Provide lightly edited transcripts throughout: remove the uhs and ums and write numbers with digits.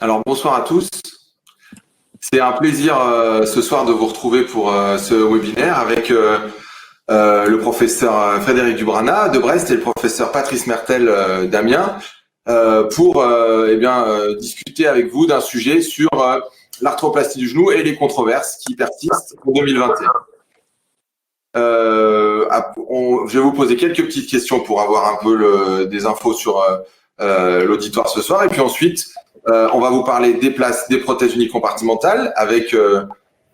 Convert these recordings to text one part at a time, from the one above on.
Alors bonsoir à tous. C'est un plaisir ce soir de vous retrouver pour ce webinaire avec le professeur Frédéric Dubrana de Brest et le professeur Patrice Mertel d'Amiens pour discuter avec vous d'un sujet sur l'arthroplastie du genou et les controverses qui persistent en 2021. Je vais vous poser quelques petites questions pour avoir un peu des infos sur l'auditoire ce soir et puis ensuite on va vous parler des prothèses unicompartimentales avec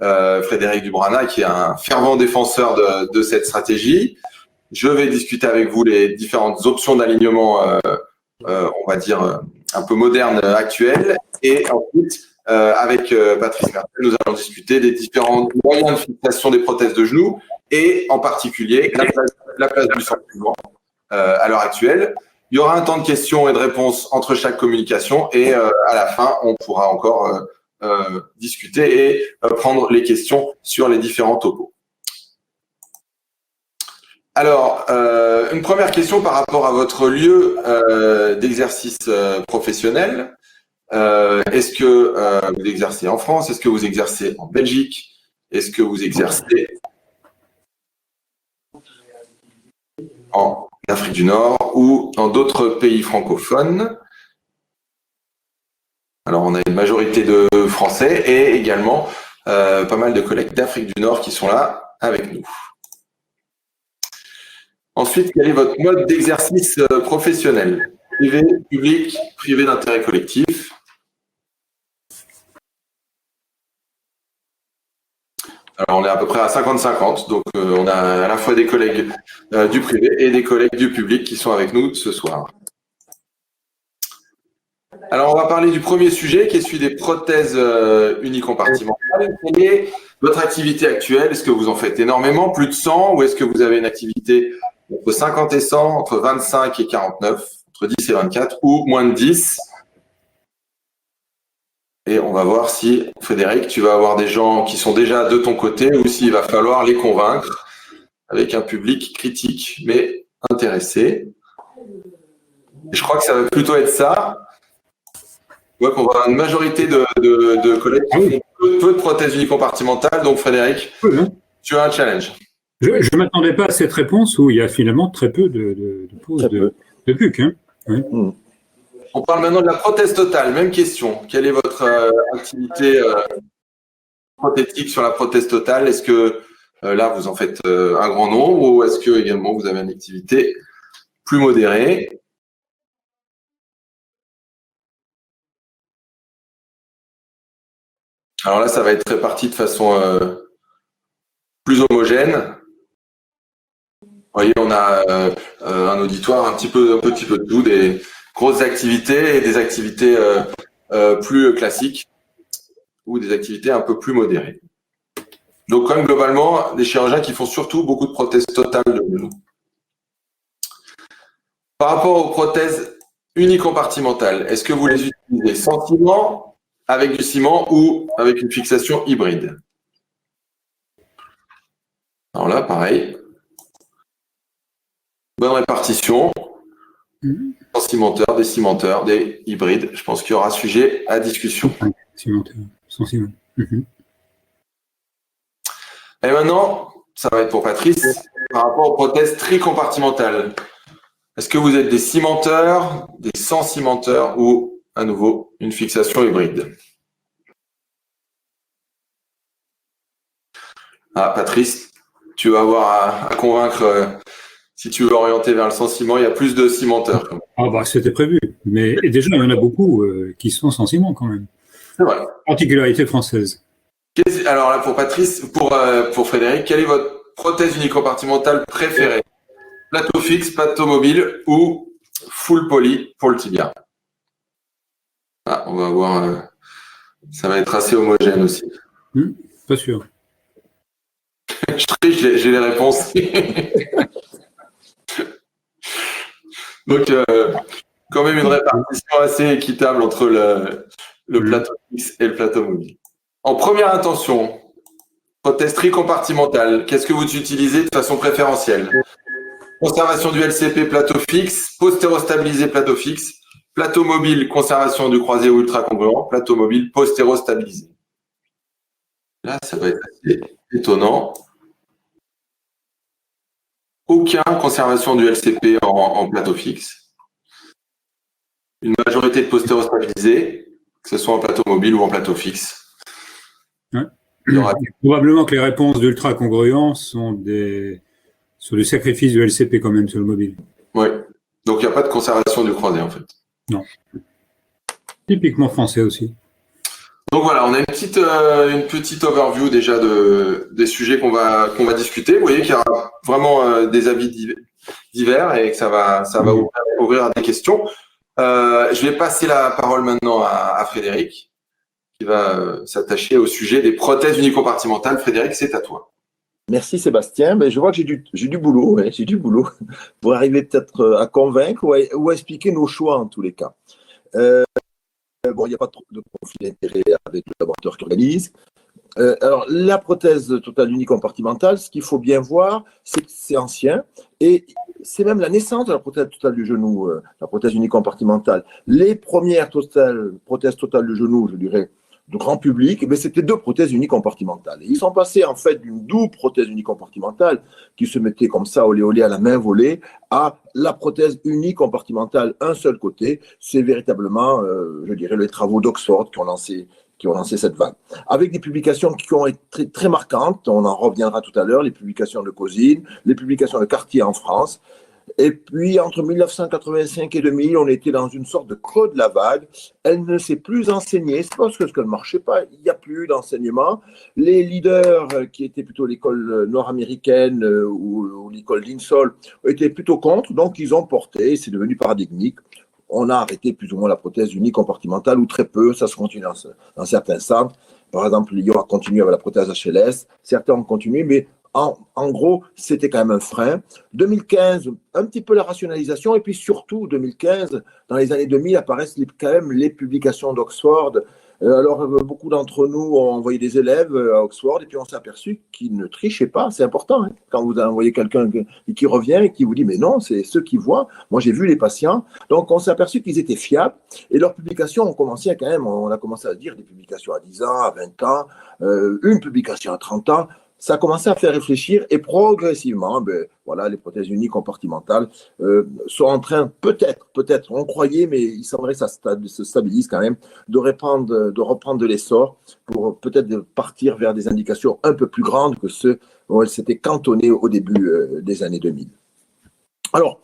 Frédéric Dubrana qui est un fervent défenseur de cette stratégie. Je vais discuter avec vous les différentes options d'alignement, on va dire un peu modernes actuelles, et ensuite avec Patrice Mertel, nous allons discuter des différents moyens de fixation des prothèses de genoux et en particulier la place du sentiment à l'heure actuelle. Il y aura un temps de questions et de réponses entre chaque communication et à la fin, on pourra encore discuter et prendre les questions sur les différents topos. Alors, une première question par rapport à votre lieu d'exercice professionnel. Est-ce que vous exercez en France? Est-ce que vous exercez en Belgique? Est-ce que vous exercez en Afrique du Nord ou dans d'autres pays francophones? Alors, on a une majorité de Français et également pas mal de collègues d'Afrique du Nord qui sont là avec nous. Ensuite, quel est votre mode d'exercice professionnel? Privé, public, privé d'intérêt collectif? Alors, on est à peu près à 50-50, donc on a à la fois des collègues du privé et des collègues du public qui sont avec nous ce soir. Alors, on va parler du premier sujet qui est celui des prothèses unicompartimentales. Quelle est votre activité actuelle? Est-ce que vous en faites énormément, plus de 100, ou est-ce que vous avez une activité entre 50 et 100, entre 25 et 49, entre 10 et 24, ou moins de 10? Et on va voir si, Frédéric, tu vas avoir des gens qui sont déjà de ton côté ou s'il va falloir les convaincre avec un public critique, mais intéressé. Et je crois que ça va plutôt être ça. On voit qu'on va avoir une majorité de collègues qui font peu de prothèses unicompartimentales. Donc, Frédéric, tu as un challenge. Je ne m'attendais pas à cette réponse où il y a finalement très peu de poses de PUC. Hein. Oui. On parle maintenant de la prothèse totale. Même question. Quelle est votre activité prothétique sur la prothèse totale? Est-ce que là, vous en faites un grand nombre ou est-ce que également vous avez une activité plus modérée? Alors là, ça va être réparti de façon plus homogène. Vous voyez, on a un auditoire un petit peu de tout, des grosses activités et des activités plus classiques ou des activités un peu plus modérées. Donc, quand même, globalement, des chirurgiens qui font surtout beaucoup de prothèses totales de genoux. Par rapport aux prothèses unicompartimentales, est-ce que vous les utilisez sans ciment, avec du ciment ou avec une fixation hybride? Alors là, pareil. Bonne répartition. Sans cimenteur, des cimenteurs, des hybrides. Je pense qu'il y aura sujet à discussion. Cimenteur, sans ciment. Et maintenant, ça va être pour Patrice, par rapport aux prothèses tricompartimentales. Est-ce que vous êtes des cimenteurs, des sans cimenteurs ou, à nouveau, une fixation hybride? Ah, Patrice, tu vas avoir à convaincre, si tu veux orienter vers le sans ciment, il y a plus de cimenteurs. Ah bah c'était prévu, mais déjà il y en a beaucoup qui sont sans ciment quand même. C'est vrai. Particularité française. Alors là, pour Patrice, pour Frédéric, quelle est votre prothèse unicompartimentale préférée? Plateau fixe, plateau mobile ou full poly pour le tibia? Ah, on va voir. Ça va être assez homogène aussi. Pas sûr. Je triche, j'ai les réponses. Donc, quand même une répartition assez équitable entre le plateau fixe et le plateau mobile. En première intention, prothèse tricompartimentale, qu'est-ce que vous utilisez de façon préférentielle? Conservation du LCP plateau fixe, postéro-stabilisé plateau fixe, plateau mobile, conservation du croisé ou ultra-congruent, plateau mobile, postéro-stabilisé. Là, ça va être assez étonnant. Aucun conservation du LCP en plateau fixe. Une majorité de postéro-stabilisés, que ce soit en plateau mobile ou en plateau fixe. Ouais. Probablement que les réponses d'ultra-congruents sont sur le sacrifice du LCP quand même sur le mobile. Oui. Donc, il n'y a pas de conservation du croisé, en fait. Non. Typiquement français aussi. Donc voilà, on a une petite overview déjà des sujets qu'on va discuter. Vous voyez qu'il y aura vraiment des avis divers et que ça va ouvrir à des questions. Je vais passer la parole maintenant à Frédéric, qui va s'attacher au sujet des prothèses unicompartimentales. Frédéric, c'est à toi. Merci Sébastien. Ben, je vois que j'ai du boulot, ouais, j'ai du boulot pour arriver peut-être à convaincre ou à expliquer nos choix en tous les cas. Bon, il n'y a pas trop de conflit d'intérêt avec le laboratoire qui organise. Alors, la prothèse totale unicompartimentale, ce qu'il faut bien voir, c'est que c'est ancien et c'est même la naissance de la prothèse totale du genou, la prothèse unicompartimentale. Les premières prothèses totales du genou, je dirais, de grand public, eh c'était 2 prothèses unicompartimentales. Et ils sont passés en fait d'une double prothèse unicompartimentale qui se mettait comme ça, olé olé, à la main volée, à la prothèse unicompartimentale, un seul côté. C'est véritablement, je dirais, les travaux d'Oxford qui ont lancé cette vague. Avec des publications qui ont été très, très marquantes, on en reviendra tout à l'heure, les publications de Cousine, les publications de Cartier en France. Et puis, entre 1985 et 2000, on était dans une sorte de creux de la vague. Elle ne s'est plus enseignée. C'est parce qu'elle ne marchait pas. Il n'y a plus d'enseignement. Les leaders, qui étaient plutôt l'école nord-américaine ou l'école d'Insol, étaient plutôt contre. Donc, ils ont porté. C'est devenu paradigmique. On a arrêté plus ou moins la prothèse unicompartimentale, ou très peu. Ça se continue dans certains centres. Par exemple, Lyon a continué avec la prothèse HLS. Certains ont continué, mais en gros, c'était quand même un frein. 2015, un petit peu la rationalisation, et puis surtout 2015, dans les années 2000, apparaissent quand même les publications d'Oxford. Alors, beaucoup d'entre nous ont envoyé des élèves à Oxford, et puis on s'est aperçu qu'ils ne trichaient pas. C'est important, hein, quand vous envoyez quelqu'un qui revient et qui vous dit « mais non, c'est ceux qui voient ». Moi, j'ai vu les patients. Donc, on s'est aperçu qu'ils étaient fiables, et leurs publications ont commencé quand même, on a commencé à dire des publications à 10 ans, à 20 ans, une publication à 30 ans. Ça a commencé à faire réfléchir et progressivement, voilà, les prothèses unicompartimentales sont en train, peut-être, on croyait, mais il semblerait que ça se stabilise quand même, de reprendre de l'essor pour peut-être partir vers des indications un peu plus grandes que ceux où elles s'étaient cantonnées au début des années 2000. Alors,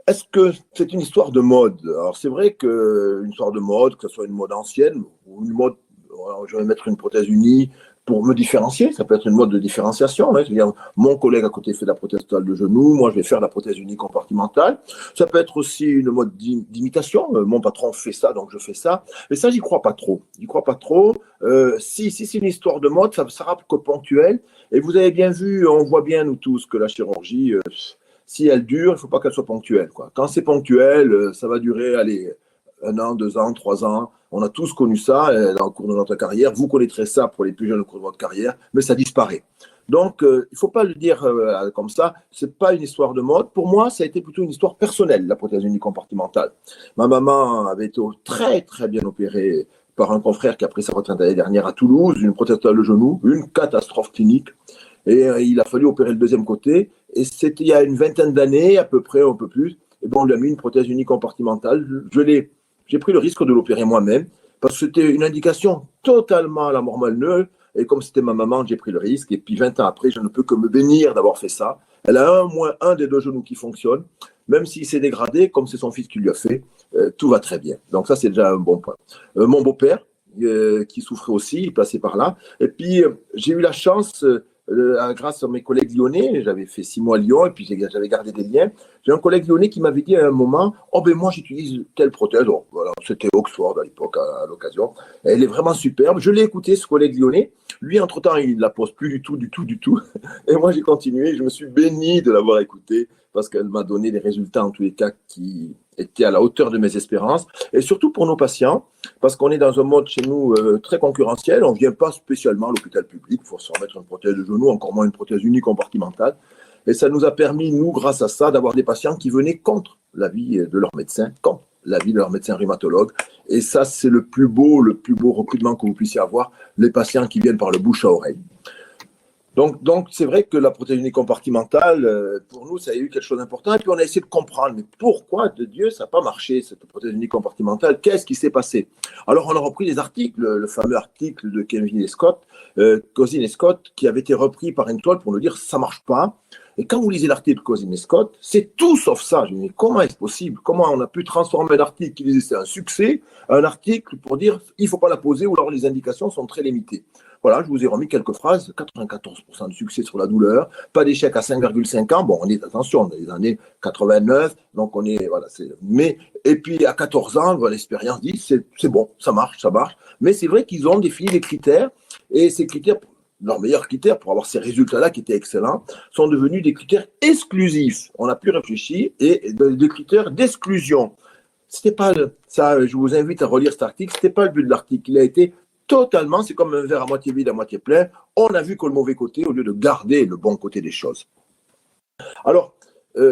est-ce que c'est une histoire de mode? Alors, c'est vrai qu'une histoire de mode, que ce soit une mode ancienne ou une mode, je vais mettre une prothèse unie, pour me différencier, ça peut être une mode de différenciation. Hein. C'est-à-dire, mon collègue à côté fait la prothèse totale de genou, moi je vais faire la prothèse unicompartimentale. Ça peut être aussi une mode d'imitation. Mon patron fait ça, donc je fais ça. Mais ça, j'y crois pas trop. Si c'est une histoire de mode, ça sera que ponctuel. Et vous avez bien vu, on voit bien nous tous que la chirurgie, si elle dure, il ne faut pas qu'elle soit ponctuelle, quoi. Quand c'est ponctuel, ça va durer, allez, 1 an, 2 ans, 3 ans. On a tous connu ça dans le cours de notre carrière. Vous connaîtrez ça pour les plus jeunes au cours de votre carrière, mais ça disparaît. Donc, il ne faut pas le dire comme ça. Ce n'est pas une histoire de mode. Pour moi, ça a été plutôt une histoire personnelle, la prothèse unicompartimentale. Ma maman avait été très, très bien opérée par un confrère qui a pris sa retraite l'année dernière à Toulouse, une prothèse totale de genou, une catastrophe clinique. Et il a fallu opérer le deuxième côté. Et c'était il y a une vingtaine d'années, à peu près, un peu plus. Et bon, on lui a mis une prothèse unicompartimentale. J'ai pris le risque de l'opérer moi-même parce que c'était une indication totalement à la mort neuve. Et comme c'était ma maman, j'ai pris le risque. Et puis 20 ans après, je ne peux que me bénir d'avoir fait ça. Elle a un des 2 genoux qui fonctionne. Même s'il s'est dégradé, comme c'est son fils qui lui a fait, tout va très bien. Donc ça, c'est déjà un bon point. Mon beau-père, qui souffrait aussi, il passait par là. Et puis, j'ai eu la chance... grâce à mes collègues lyonnais, j'avais fait 6 mois à Lyon et puis j'avais gardé des liens. J'ai un collègue lyonnais qui m'avait dit à un moment, oh ben moi j'utilise telle prothèse. Oh, voilà, c'était Oxford à l'époque à l'occasion. Elle est vraiment superbe. Je l'ai écouté, ce collègue lyonnais. Lui, entre-temps, il ne la pose plus du tout. Et moi, j'ai continué. Je me suis béni de l'avoir écouté parce qu'elle m'a donné des résultats en tous les cas qui étaient à la hauteur de mes espérances. Et surtout pour nos patients, parce qu'on est dans un mode chez nous très concurrentiel. On ne vient pas spécialement à l'hôpital public. Il faut se remettre une prothèse de genou, encore moins une prothèse unicompartimentale. Et ça nous a permis, nous, grâce à ça, d'avoir des patients qui venaient contre l'avis de leur médecin, contre. l'avis de leur médecin rhumatologue. Et ça, c'est le plus beau recrutement que vous puissiez avoir, les patients qui viennent par le bouche à oreille. Donc c'est vrai que la protéinie compartimentale, pour nous, ça a eu quelque chose d'important. Et puis, on a essayé de comprendre, mais pourquoi, de Dieu, ça n'a pas marché, cette protéinie compartimentale? Qu'est-ce qui s'est passé? Alors, on a repris des articles, le fameux article de Cousin et Scott, qui avait été repris par une toile pour nous dire, ça ne marche pas. Et quand vous lisez l'article de Cousin et Scott, c'est tout sauf ça. Je me dis, comment est-ce possible? Comment on a pu transformer un article qui disait c'est un succès, un article pour dire, il ne faut pas la poser, ou alors les indications sont très limitées. Voilà, je vous ai remis quelques phrases. 94% de succès sur la douleur, pas d'échec à 5,5 ans. Bon, on est, attention, dans les années 89, donc on est, voilà, mais, et puis à 14 ans, l'expérience dit, c'est bon, ça marche. Mais c'est vrai qu'ils ont défini des critères, et ces critères, leurs meilleurs critères pour avoir ces résultats-là qui étaient excellents, sont devenus des critères exclusifs. On a pu réfléchir, et des critères d'exclusion. C'était pas ça, je vous invite à relire cet article, c'était pas le but de l'article. Il a été totalement, c'est comme un verre à moitié vide, à moitié plein. On a vu que le mauvais côté au lieu de garder le bon côté des choses. Alors,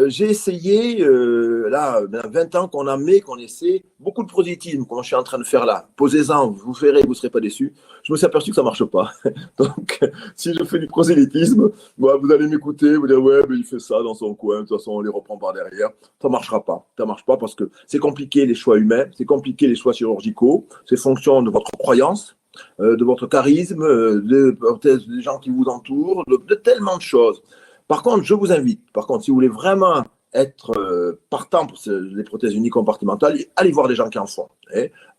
j'ai essayé, là, 20 ans qu'on qu'on essaie, beaucoup de positivisme, comme je suis en train de faire là. Posez-en, vous verrez, vous ne serez pas déçus. Je me suis aperçu que ça ne marche pas. Donc, si je fais du prosélytisme, vous allez m'écouter, vous dire, ouais, mais il fait ça dans son coin, de toute façon, on les reprend par derrière. Ça ne marchera pas. Ça ne marche pas parce que c'est compliqué les choix humains, c'est compliqué les choix chirurgicaux, c'est fonction de votre croyance, de votre charisme, des gens qui vous entourent, de tellement de choses. Par contre, je vous invite, si vous voulez vraiment être partant pour les prothèses unicompartimentales, allez voir des gens qui en font.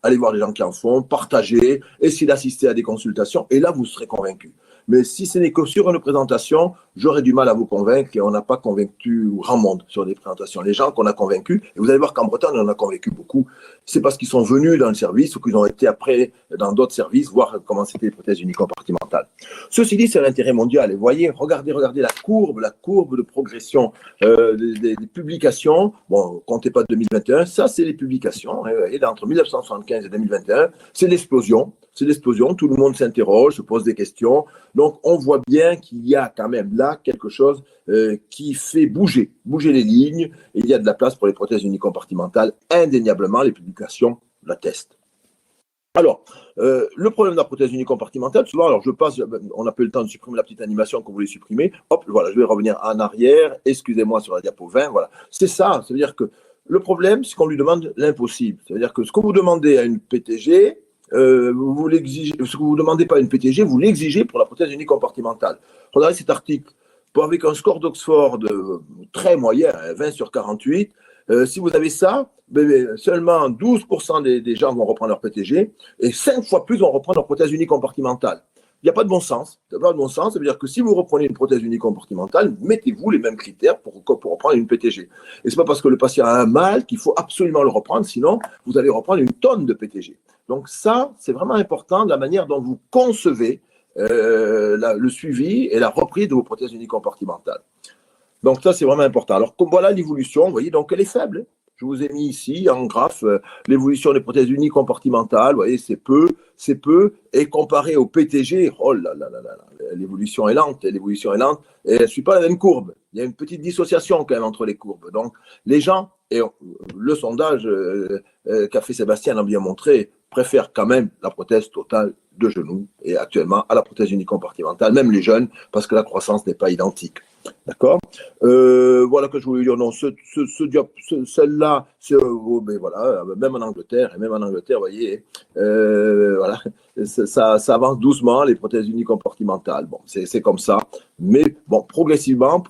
Allez voir des gens qui en font, partagez, essayez d'assister à des consultations, et là, vous serez convaincus. Mais si ce n'est que sur une présentation, j'aurais du mal à vous convaincre, et on n'a pas convaincu grand monde sur des présentations. Les gens qu'on a convaincus, et vous allez voir qu'en Bretagne, on en a convaincu beaucoup, c'est parce qu'ils sont venus dans le service ou qu'ils ont été après dans d'autres services voir comment c'était les prothèses unicompartimentales. Ceci dit, c'est l'intérêt mondial. Et voyez, regardez la courbe de progression des publications. Bon, comptez pas 2021, ça c'est les publications. Et entre 1975 et 2021, c'est l'explosion. C'est l'explosion. Tout le monde s'interroge, se pose des questions. Donc, on voit bien qu'il y a quand même là quelque chose qui fait bouger les lignes. Et il y a de la place pour les prothèses unicompartimentales. Indéniablement, les publications l'attestent. Alors, le problème de la prothèse unicompartimentale, souvent, alors je passe, on n'a pas eu le temps de supprimer la petite animation que vous voulez supprimer. Hop, voilà, je vais revenir en arrière. Excusez-moi sur la diapo 20. Voilà, c'est ça. C'est-à-dire que le problème, c'est qu'on lui demande l'impossible. C'est-à-dire que ce que vous demandez à une PTG, vous l'exigez. Ce que vous ne demandez pas à une PTG, vous l'exigez pour la prothèse unicompartimentale. Regardez cet article. Avec un score d'Oxford très moyen, 20 sur 48, si vous avez ça, seulement 12% des gens vont reprendre leur PTG et 5 fois plus vont reprendre leur prothèse unicompartimentale. Il n'y a pas de bon sens. Ça veut dire que si vous reprenez une prothèse unicompartimentale, mettez-vous les mêmes critères pour reprendre une PTG. Et ce n'est pas parce que le patient a un mal qu'il faut absolument le reprendre, sinon vous allez reprendre une tonne de PTG. Donc ça, c'est vraiment important de la manière dont vous concevez le suivi et la reprise de vos prothèses unicompartimentales. Donc ça, c'est vraiment important. Alors, comme voilà l'évolution, vous voyez, donc elle est faible. Je vous ai mis ici en graphe l'évolution des prothèses unicompartimentales. Vous voyez, c'est peu. Et comparé au PTG, oh là là là là, l'évolution est lente. Et elle ne suit pas la même courbe. Il y a une petite dissociation quand même entre les courbes. Donc, les gens, et le sondage qu'a fait Sébastien l'a bien montré, préfèrent quand même la prothèse totale de genou et actuellement à la prothèse unicompartimentale, même les jeunes, parce que la croissance n'est pas identique. D'accord. Voilà que je voulais dire. Non, celle-là, voilà, même en Angleterre, vous voyez, voilà, ça avance doucement, les prothèses unicompartimentales. Bon, c'est comme ça. Mais bon, progressivement,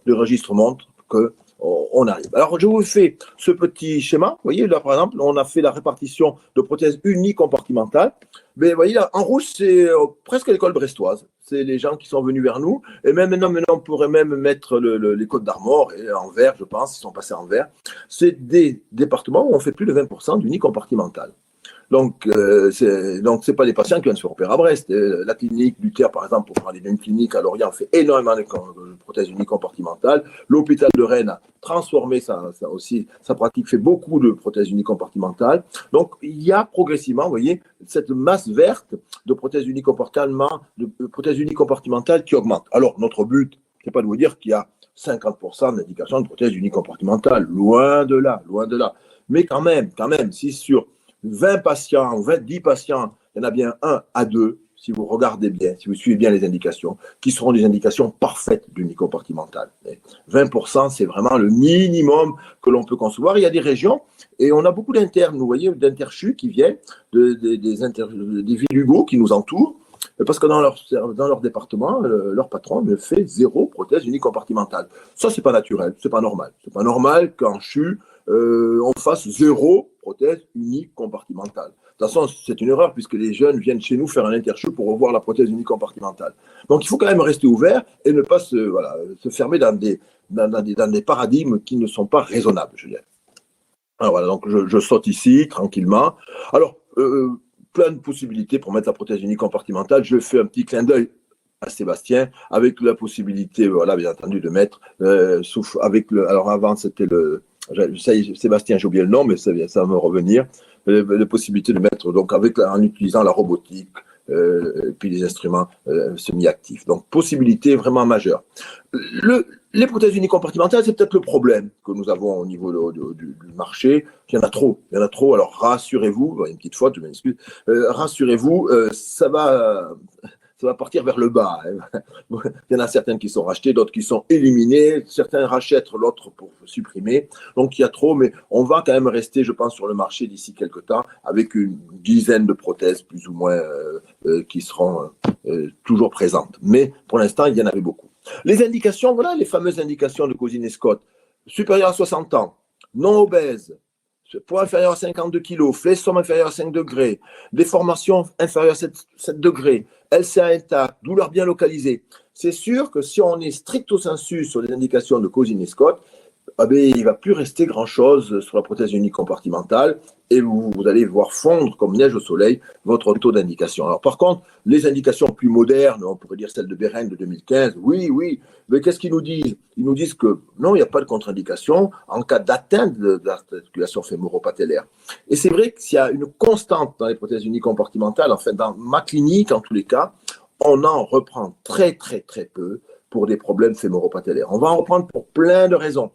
le registre montre que on arrive. Alors, je vous fais ce petit schéma. Vous voyez, là, par exemple, on a fait la répartition de prothèses unicompartimentales. Mais vous voyez, là, en rouge, c'est presque l'école brestoise. C'est les gens qui sont venus vers nous. Et même maintenant, on pourrait même mettre les Côtes d'Armor et en vert, je pense, ils sont passés en vert. C'est des départements où on fait plus de 20% d'unicompartimental. Donc, c'est pas des patients qui viennent se faire opérer à Brest. La clinique Luther, par exemple, pour parler d'une clinique à Lorient, fait énormément de prothèses unicompartimentales. L'hôpital de Rennes a transformé sa pratique, fait beaucoup de prothèses unicompartimentales. Donc, il y a progressivement, vous voyez, cette masse verte de prothèses unicompartimentales qui augmente. Alors, notre but, c'est pas de vous dire qu'il y a 50% d'indications de prothèses unicompartimentales. Loin de là. Mais quand même, si sur 20 patients, 10 patients, il y en a bien 1 à 2, si vous regardez bien, si vous suivez bien les indications, qui seront des indications parfaites d'unicompartimental. 20%, c'est vraiment le minimum que l'on peut concevoir. Il y a des régions, et on a beaucoup d'internes, vous voyez, d'interchus qui viennent des villes Hugo qui nous entourent, parce que dans leur département, leur patron ne fait 0 prothèse unicompartimentale. Ça, c'est pas naturel, c'est pas normal. C'est pas normal qu'en CHU, on fasse 0 prothèse unicompartimentale. De toute façon, c'est une erreur puisque les jeunes viennent chez nous faire un interchut pour revoir la prothèse unicompartimentale. Donc, il faut quand même rester ouvert et ne pas se fermer dans des paradigmes qui ne sont pas raisonnables, je dirais. Alors voilà, donc je saute ici tranquillement. Alors, plein de possibilités pour mettre la prothèse unicompartimentale. Je fais un petit clin d'œil à Sébastien avec la possibilité, voilà, bien entendu, de mettre alors avant c'était Sébastien, j'ai oublié le nom, mais ça va me revenir. La possibilité de mettre donc en utilisant la robotique, et puis les instruments semi-actifs. Donc possibilité vraiment majeure. Les prothèses unicompartimentales, c'est peut-être le problème que nous avons au niveau du marché. Il y en a trop. Alors rassurez-vous, une petite faute, je m'excuse. Rassurez-vous, ça va partir vers le bas. Il y en a certaines qui sont rachetées, d'autres qui sont éliminées. Certains rachètent l'autre pour supprimer. Donc, il y a trop, mais on va quand même rester, je pense, sur le marché d'ici quelques temps avec une dizaine de prothèses plus ou moins qui seront toujours présentes. Mais pour l'instant, il y en avait beaucoup. Les indications, voilà les fameuses indications de Cousine et Scott. Supérieur à 60 ans, non obèse, poids inférieur à 52 kg, flexion inférieure à 5 degrés, déformation inférieure à 7 degrés, LCA intact, douleur bien localisée. C'est sûr que si on est stricto sensu sur les indications de Cousine et Scott, il ne va plus rester grand-chose sur la prothèse unicompartimentale et vous allez voir fondre comme neige au soleil votre taux d'indication. Alors par contre, les indications plus modernes, on pourrait dire celle de Beren de 2015, oui, mais qu'est-ce qu'ils nous disent? Ils nous disent que non, il n'y a pas de contre-indication en cas d'atteinte de l'articulation fémoro-patellaire. Et c'est vrai qu'il y a une constante dans les prothèses unicompartimentales, enfin dans ma clinique en tous les cas, on en reprend très peu pour des problèmes fémoro-patellaires. On va en reprendre pour plein de raisons.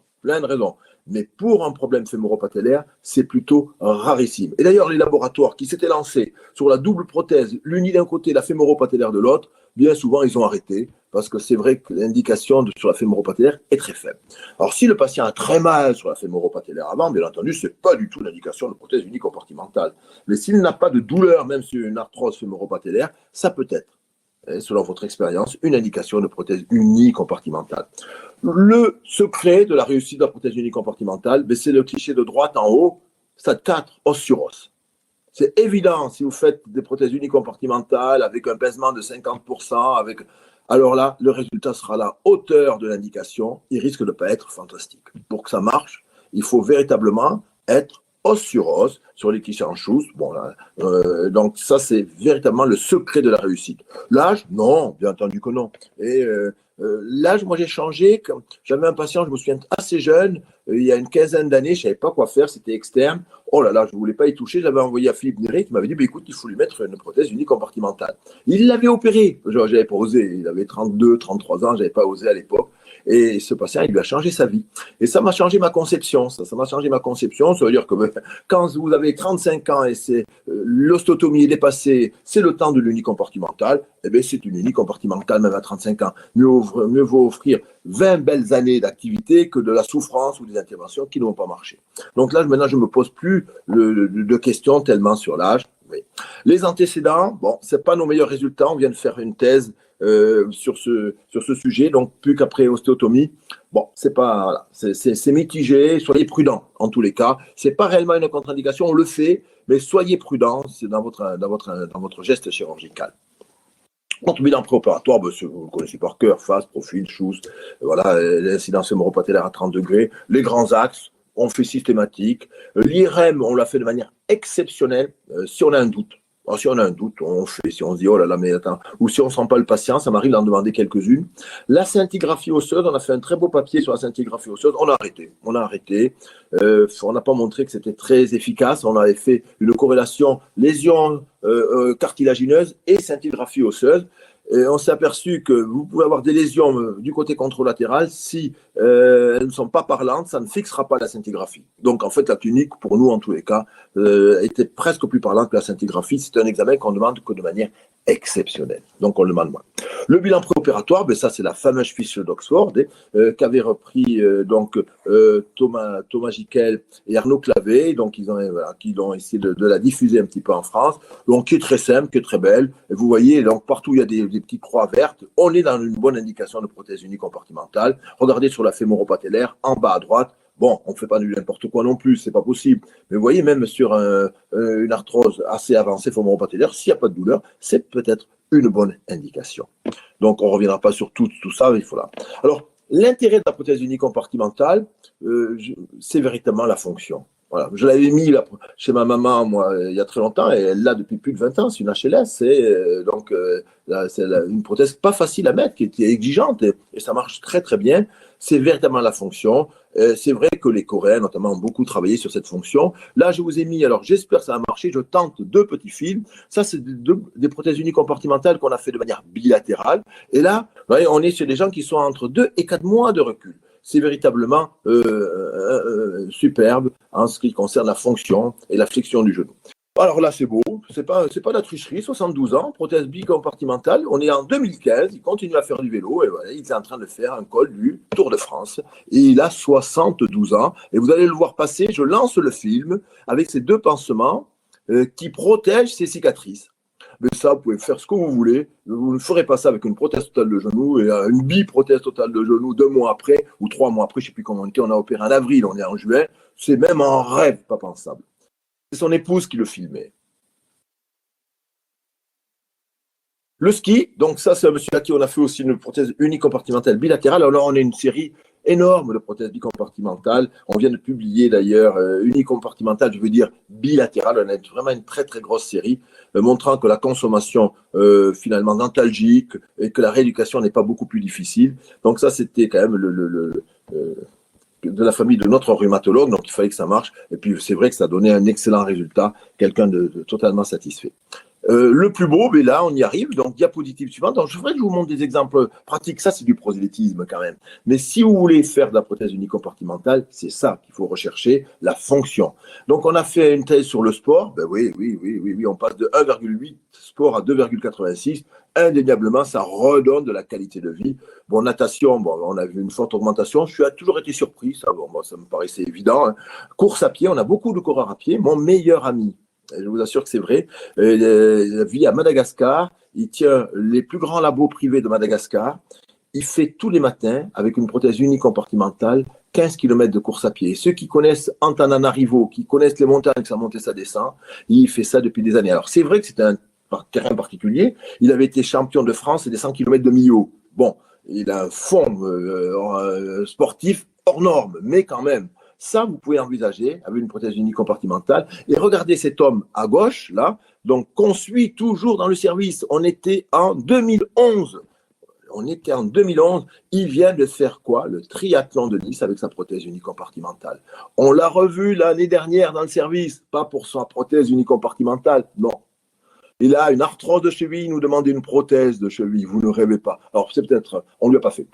Mais pour un problème fémoro-patellaire, c'est plutôt rarissime. Et d'ailleurs, les laboratoires qui s'étaient lancés sur la double prothèse, l'uni d'un côté, la fémoro-patellaire de l'autre, bien souvent, ils ont arrêté parce que c'est vrai que l'indication sur la fémoro-patellaire est très faible. Alors, si le patient a très mal sur la fémoro-patellaire avant, bien entendu, ce n'est pas du tout l'indication de prothèse unicompartimentale. Mais s'il n'a pas de douleur, même sur une arthrose fémoro-patellaire, ça peut être, selon votre expérience, une indication de prothèse unicompartimentale. Le secret de la réussite de la prothèse unicompartimentale, c'est le cliché de droite en haut, stade 4, os sur os. C'est évident, si vous faites des prothèses unicompartimentales avec un pèsement de 50%, alors là, le résultat sera à la hauteur de l'indication, il risque de ne pas être fantastique. Pour que ça marche, il faut véritablement être os sur os, sur les clichés en chose. Bon, donc ça, c'est véritablement le secret de la réussite. L'âge, non, bien entendu que non. Et l'âge, moi j'ai changé. J'avais un patient, je me souviens, assez jeune, il y a une quinzaine d'années, je ne savais pas quoi faire, c'était externe. Oh là là, je ne voulais pas y toucher. J'avais envoyé à Philippe Néré qui m'avait dit écoute, il faut lui mettre une prothèse unicompartimentale. Il l'avait opéré. Je n'avais pas osé. Il avait 32, 33 ans, je n'avais pas osé à l'époque. Et ce patient, il lui a changé sa vie. Et ça m'a changé ma conception. Ça m'a changé ma conception. Ça veut dire que quand vous avez 35 ans et l'osteotomie est dépassée, c'est le temps de l'unicompartimental, c'est une unicompartimentale même à 35 ans. Mieux vaut offrir 20 belles années d'activité que de la souffrance ou des interventions qui ne vont pas marcher. Donc là, maintenant, je ne me pose plus de questions tellement sur l'âge. Oui. Les antécédents, bon, ce n'est pas nos meilleurs résultats. On vient de faire une thèse sur ce sujet, donc plus qu'après ostéotomie. Bon, c'est mitigé, soyez prudents en tous les cas. Ce n'est pas réellement une contre-indication, on le fait, mais soyez prudents dans votre geste chirurgical. Notre bilan préopératoire, vous le connaissez par cœur, face, profil, chose, voilà, l'incidence fémoro-patellaire à 30 degrés, les grands axes, on fait systématique. L'IRM, on l'a fait de manière exceptionnelle, si on a un doute. Alors, si on a un doute, on fait. Si on se dit, oh là là, mais attends, ou si on ne sent pas le patient, ça m'arrive d'en demander quelques-unes. La scintigraphie osseuse, on a fait un très beau papier sur la scintigraphie osseuse, on a arrêté. On n'a pas montré que c'était très efficace. On avait fait une corrélation lésion cartilagineuse et scintigraphie osseuse. Et on s'est aperçu que vous pouvez avoir des lésions du côté contralatéral. Si elles ne sont pas parlantes, ça ne fixera pas la scintigraphie. Donc, en fait, la clinique, pour nous, en tous les cas, était presque plus parlante que la scintigraphie. C'est un examen qu'on demande que de manière exceptionnelle. Donc, on le demande moins. Le bilan préopératoire, ben ça, c'est la fameuse fiche d'Oxford qu'avaient repris Thomas Gickel et Arnaud Clavé. Donc, ils ont essayé de la diffuser un petit peu en France. Donc, qui est très simple, qui est très belle. Et vous voyez, donc, partout, il y a des petites croix vertes. On est dans une bonne indication de prothèse unicompartimentale. Regardez sur la fémoro-patellaire, en bas à droite. Bon, on ne fait pas n'importe quoi non plus, c'est pas possible. Mais vous voyez, même sur une arthrose assez avancée fémoro-patellaire, s'il n'y a pas de douleur, c'est peut-être une bonne indication. Donc, on ne reviendra pas sur tout ça, il faut là. Alors, l'intérêt de la prothèse unicompartimentale, c'est véritablement la fonction. Voilà. Je l'avais mis là, chez ma maman, moi, il y a très longtemps, et elle l'a depuis plus de 20 ans, c'est une HLS, c'est une prothèse pas facile à mettre, qui est exigeante, et ça marche très très bien. C'est véritablement la fonction. C'est vrai que les Coréens, notamment, ont beaucoup travaillé sur cette fonction. Là, je vous ai mis, alors j'espère que ça va marcher, je tente 2 petits fils. Ça, c'est des prothèses unicompartimentales qu'on a fait de manière bilatérale. Et là, vous voyez, on est sur des gens qui sont entre 2 et 4 mois de recul. C'est véritablement superbe en ce qui concerne la fonction et la flexion du genou. Alors là, c'est beau, c'est pas de la tricherie, 72 ans, prothèse bicompartimentale, on est en 2015, il continue à faire du vélo, et voilà, il est en train de faire un col du Tour de France, et il a 72 ans, et vous allez le voir passer, je lance le film, avec ces 2 pansements qui protègent ses cicatrices. Mais ça, vous pouvez faire ce que vous voulez, vous ne ferez pas ça avec une prothèse totale de genou, et une biprothèse totale de genou 2 mois après, ou 3 mois après, je ne sais plus comment on était, on a opéré en avril, on est en juin, c'est même en rêve pas pensable. C'est son épouse qui le filmait. Le ski, donc ça c'est un monsieur à qui on a fait aussi une prothèse unicompartimentale bilatérale. Alors on a une série énorme de prothèses bicompartimentales. On vient de publier d'ailleurs unicompartimentale, je veux dire bilatérale. On a vraiment une très très grosse série montrant que la consommation finalement dentalgique et que la rééducation n'est pas beaucoup plus difficile. Donc ça c'était quand même de la famille de notre rhumatologue, donc il fallait que ça marche. Et puis c'est vrai que ça a donné un excellent résultat, quelqu'un de totalement satisfait. Le plus beau, mais là on y arrive, donc diapositive suivante. Donc je voudrais que je vous montre des exemples pratiques, ça c'est du prosélytisme quand même. Mais si vous voulez faire de la prothèse unicompartimentale, c'est ça qu'il faut rechercher, la fonction. Donc on a fait une thèse sur le sport, ben oui, on passe de 1,8 sport à 2,86. Indéniablement, ça redonne de la qualité de vie. Bon, natation, bon, on a vu une forte augmentation. Je suis toujours été surpris, ça, bon, moi, ça me paraissait évident. Hein. Course à pied, on a beaucoup de coureurs à pied. Mon meilleur ami, je vous assure que c'est vrai, il vit à Madagascar. Il tient les plus grands labos privés de Madagascar. Il fait tous les matins, avec une prothèse unicompartimentale, 15 km de course à pied. Et ceux qui connaissent Antananarivo, qui connaissent les montagnes, que ça monte et ça descend, il fait ça depuis des années. Alors, c'est vrai que c'est un terrain particulier. Il avait été champion de France des 100 km de Millau. Bon, il a un fond sportif hors norme, mais quand même, ça, vous pouvez envisager avec une prothèse unicompartimentale. Et regardez cet homme à gauche, là, donc qu'on suit toujours dans le service. On était en 2011. Il vient de faire quoi? Le triathlon de Nice avec sa prothèse unicompartimentale. On l'a revu l'année dernière dans le service, pas pour sa prothèse unicompartimentale, non. Il a une arthrose de cheville, il nous demande une prothèse de cheville. Vous ne rêvez pas. Alors, c'est peut-être, on ne lui a pas fait.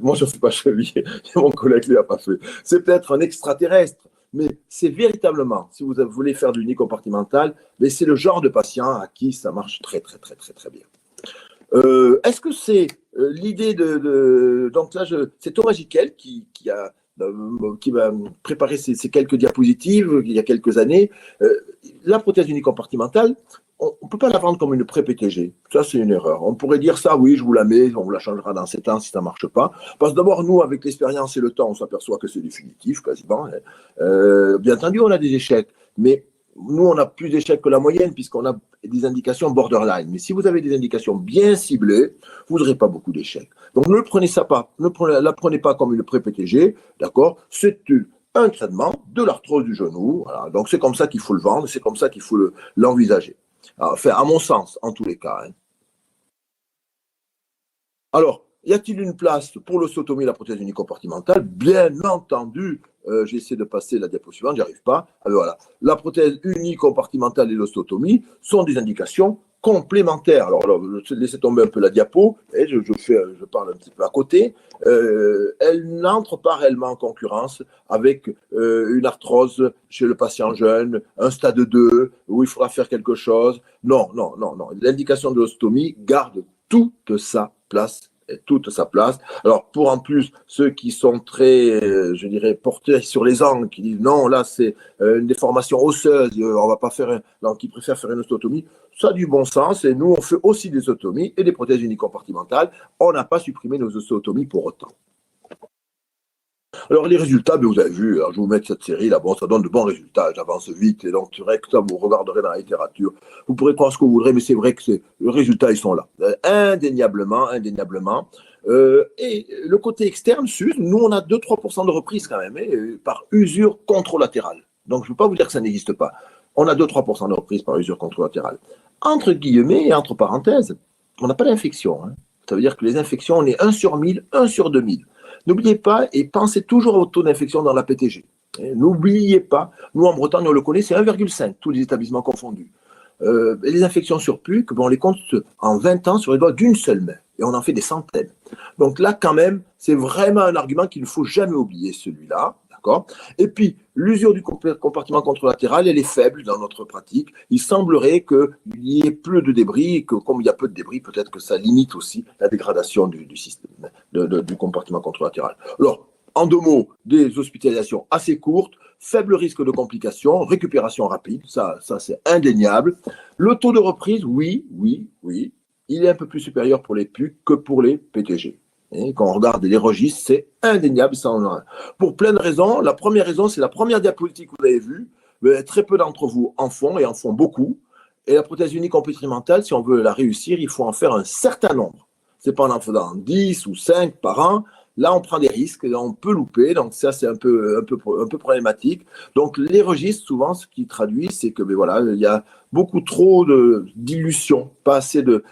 Moi, je ne fais pas cheville. Mon collègue ne l'a pas fait. C'est peut-être un extraterrestre. Mais c'est véritablement, si vous voulez faire du unicompartimental, mais c'est le genre de patient à qui ça marche très, très, très, très, très bien. Est-ce que c'est l'idée de. Donc là, c'est Thomas Gickel qui m'a préparé ces quelques diapositives il y a quelques années. La prothèse unicompartimentale, on ne peut pas la vendre comme une pré-PTG. Ça, c'est une erreur. On pourrait dire ça, oui, je vous la mets, on vous la changera dans 7 ans si ça ne marche pas. Parce que d'abord, nous, avec l'expérience et le temps, on s'aperçoit que c'est définitif, quasiment. Bien entendu, on a des échecs, mais nous, on a plus d'échecs que la moyenne puisqu'on a des indications borderline. Mais si vous avez des indications bien ciblées, vous n'aurez pas beaucoup d'échecs. Donc, ne la prenez pas comme une pré-PTG, d'accord? C'est un traitement de l'arthrose du genou. Voilà. Donc, c'est comme ça qu'il faut le vendre, c'est comme ça qu'il faut l'envisager. Enfin, à mon sens, en tous les cas. Hein. Alors, y a-t-il une place pour l'ostotomie et la prothèse unicompartimentale? Bien entendu, j'essaie de passer la diapo suivante, j'y arrive pas. Alors voilà, la prothèse unicompartimentale et l'ostotomie sont des indications complémentaires. Alors, laissez tomber un peu la diapo, et je parle un petit peu à côté. Elle n'entre pas réellement en concurrence avec une arthrose chez le patient jeune, un stade 2, où il faudra faire quelque chose. Non. L'indication de l'ostéotomie garde toute sa place. Alors, pour en plus, ceux qui sont très, je dirais, portés sur les angles, qui disent non, là, c'est une déformation osseuse, on va pas faire, donc qui préfèrent faire une ostéotomie, ça a du bon sens. Et nous, on fait aussi des ostéotomies et des prothèses unicompartimentales. On n'a pas supprimé nos ostéotomies pour autant. Alors, les résultats, vous avez vu, alors je vais vous mettre cette série là, bon, ça donne de bons résultats, j'avance vite, et donc c'est vrai que ça, vous regarderez dans la littérature, vous pourrez croire ce que vous voudrez, mais c'est vrai que les résultats, ils sont là, indéniablement. Et le côté externe, nous, on a 2-3% de reprise quand même, par usure contralatérale. Donc, je ne veux pas vous dire que ça n'existe pas. On a 2-3% de reprise par usure contralatérale. Entre guillemets et entre parenthèses, on n'a pas d'infection. Hein. Ça veut dire que les infections, on est 1 sur 1000, 1 sur 2000. N'oubliez pas et pensez toujours au taux d'infection dans la PTG. N'oubliez pas, nous en Bretagne, on le connaît, c'est 1,5, tous les établissements confondus. Les infections sur PUC, on les compte en 20 ans sur les doigts d'une seule main. Et on en fait des centaines. Donc là, quand même, c'est vraiment un argument qu'il ne faut jamais oublier, celui-là. D'accord ? Et puis, l'usure du compartiment contralatéral, elle est faible dans notre pratique. Il semblerait qu'il y ait peu de débris, et que comme il y a peu de débris, peut-être que ça limite aussi la dégradation du système, du compartiment contralatéral. Alors, en 2 mots, des hospitalisations assez courtes, faible risque de complications, récupération rapide, ça c'est indéniable. Le taux de reprise, oui, il est un peu plus supérieur pour les PUC que pour les PTG. Et quand on regarde les registres, c'est indéniable. Pour plein de raisons. La première raison, c'est la première diapositive que vous avez vue. Mais très peu d'entre vous en font et en font beaucoup. Et la prothèse unicompartimentale, si on veut la réussir, il faut en faire un certain nombre. C'est pas en faisant 10 ou 5 par an. Là, on prend des risques, on peut louper, donc ça, c'est un peu problématique. Donc, les registres, souvent, ce qui traduit, c'est que, il y a beaucoup trop d'illusions, pas assez de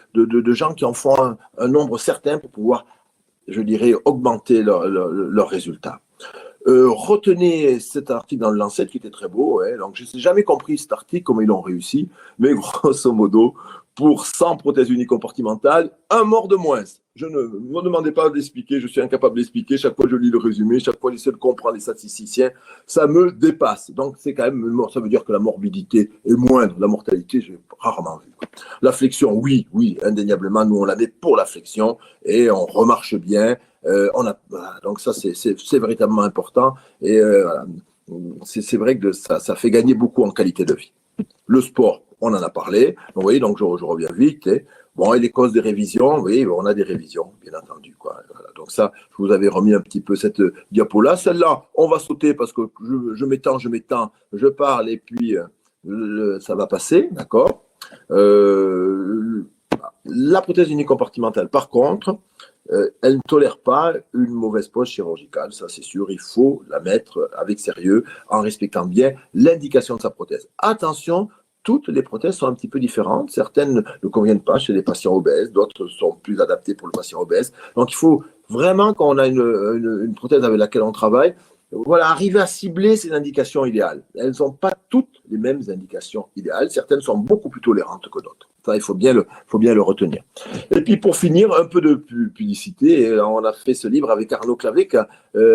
gens qui en font un nombre certain pour pouvoir, je dirais, augmenter leurs résultats. Retenez cet article dans le Lancet qui était très beau. Donc, je n'ai jamais compris cet article, comment ils l'ont réussi, mais grosso modo, pour 100 prothèses unicompartimentales, un mort de moins. Je ne me demandez pas d'expliquer, je suis incapable d'expliquer. Chaque fois, je lis le résumé, chaque fois, j'essaie de comprendre les statisticiens. Ça me dépasse. Donc, c'est quand même, ça veut dire que la morbidité est moindre. La mortalité, j'ai rarement vu. La flexion, oui, indéniablement, nous, on la met pour la flexion et on remarche bien. Donc, ça, c'est véritablement important. Et c'est vrai que ça fait gagner beaucoup en qualité de vie. Le sport, on en a parlé. Vous voyez, donc je reviens vite. Et les causes des révisions, oui, on a des révisions, bien entendu. Voilà. Donc ça, je vous avais remis un petit peu cette diapo-là. Celle-là, on va sauter parce que je m'étends, je parle et puis ça va passer, d'accord. La prothèse unicompartimentale, par contre, elle ne tolère pas une mauvaise pose chirurgicale, ça c'est sûr, il faut la mettre avec sérieux en respectant bien l'indication de sa prothèse. Attention, toutes les prothèses sont un petit peu différentes. Certaines ne conviennent pas chez les patients obèses, d'autres sont plus adaptées pour le patient obèse. Donc, il faut vraiment, quand on a une prothèse avec laquelle on travaille, arriver à cibler ces indications idéales. Elles ne sont pas toutes les mêmes indications idéales. Certaines sont beaucoup plus tolérantes que d'autres. Ça, il faut bien le retenir. Et puis, pour finir, un peu de publicité. On a fait ce livre avec Arnaud Clavé.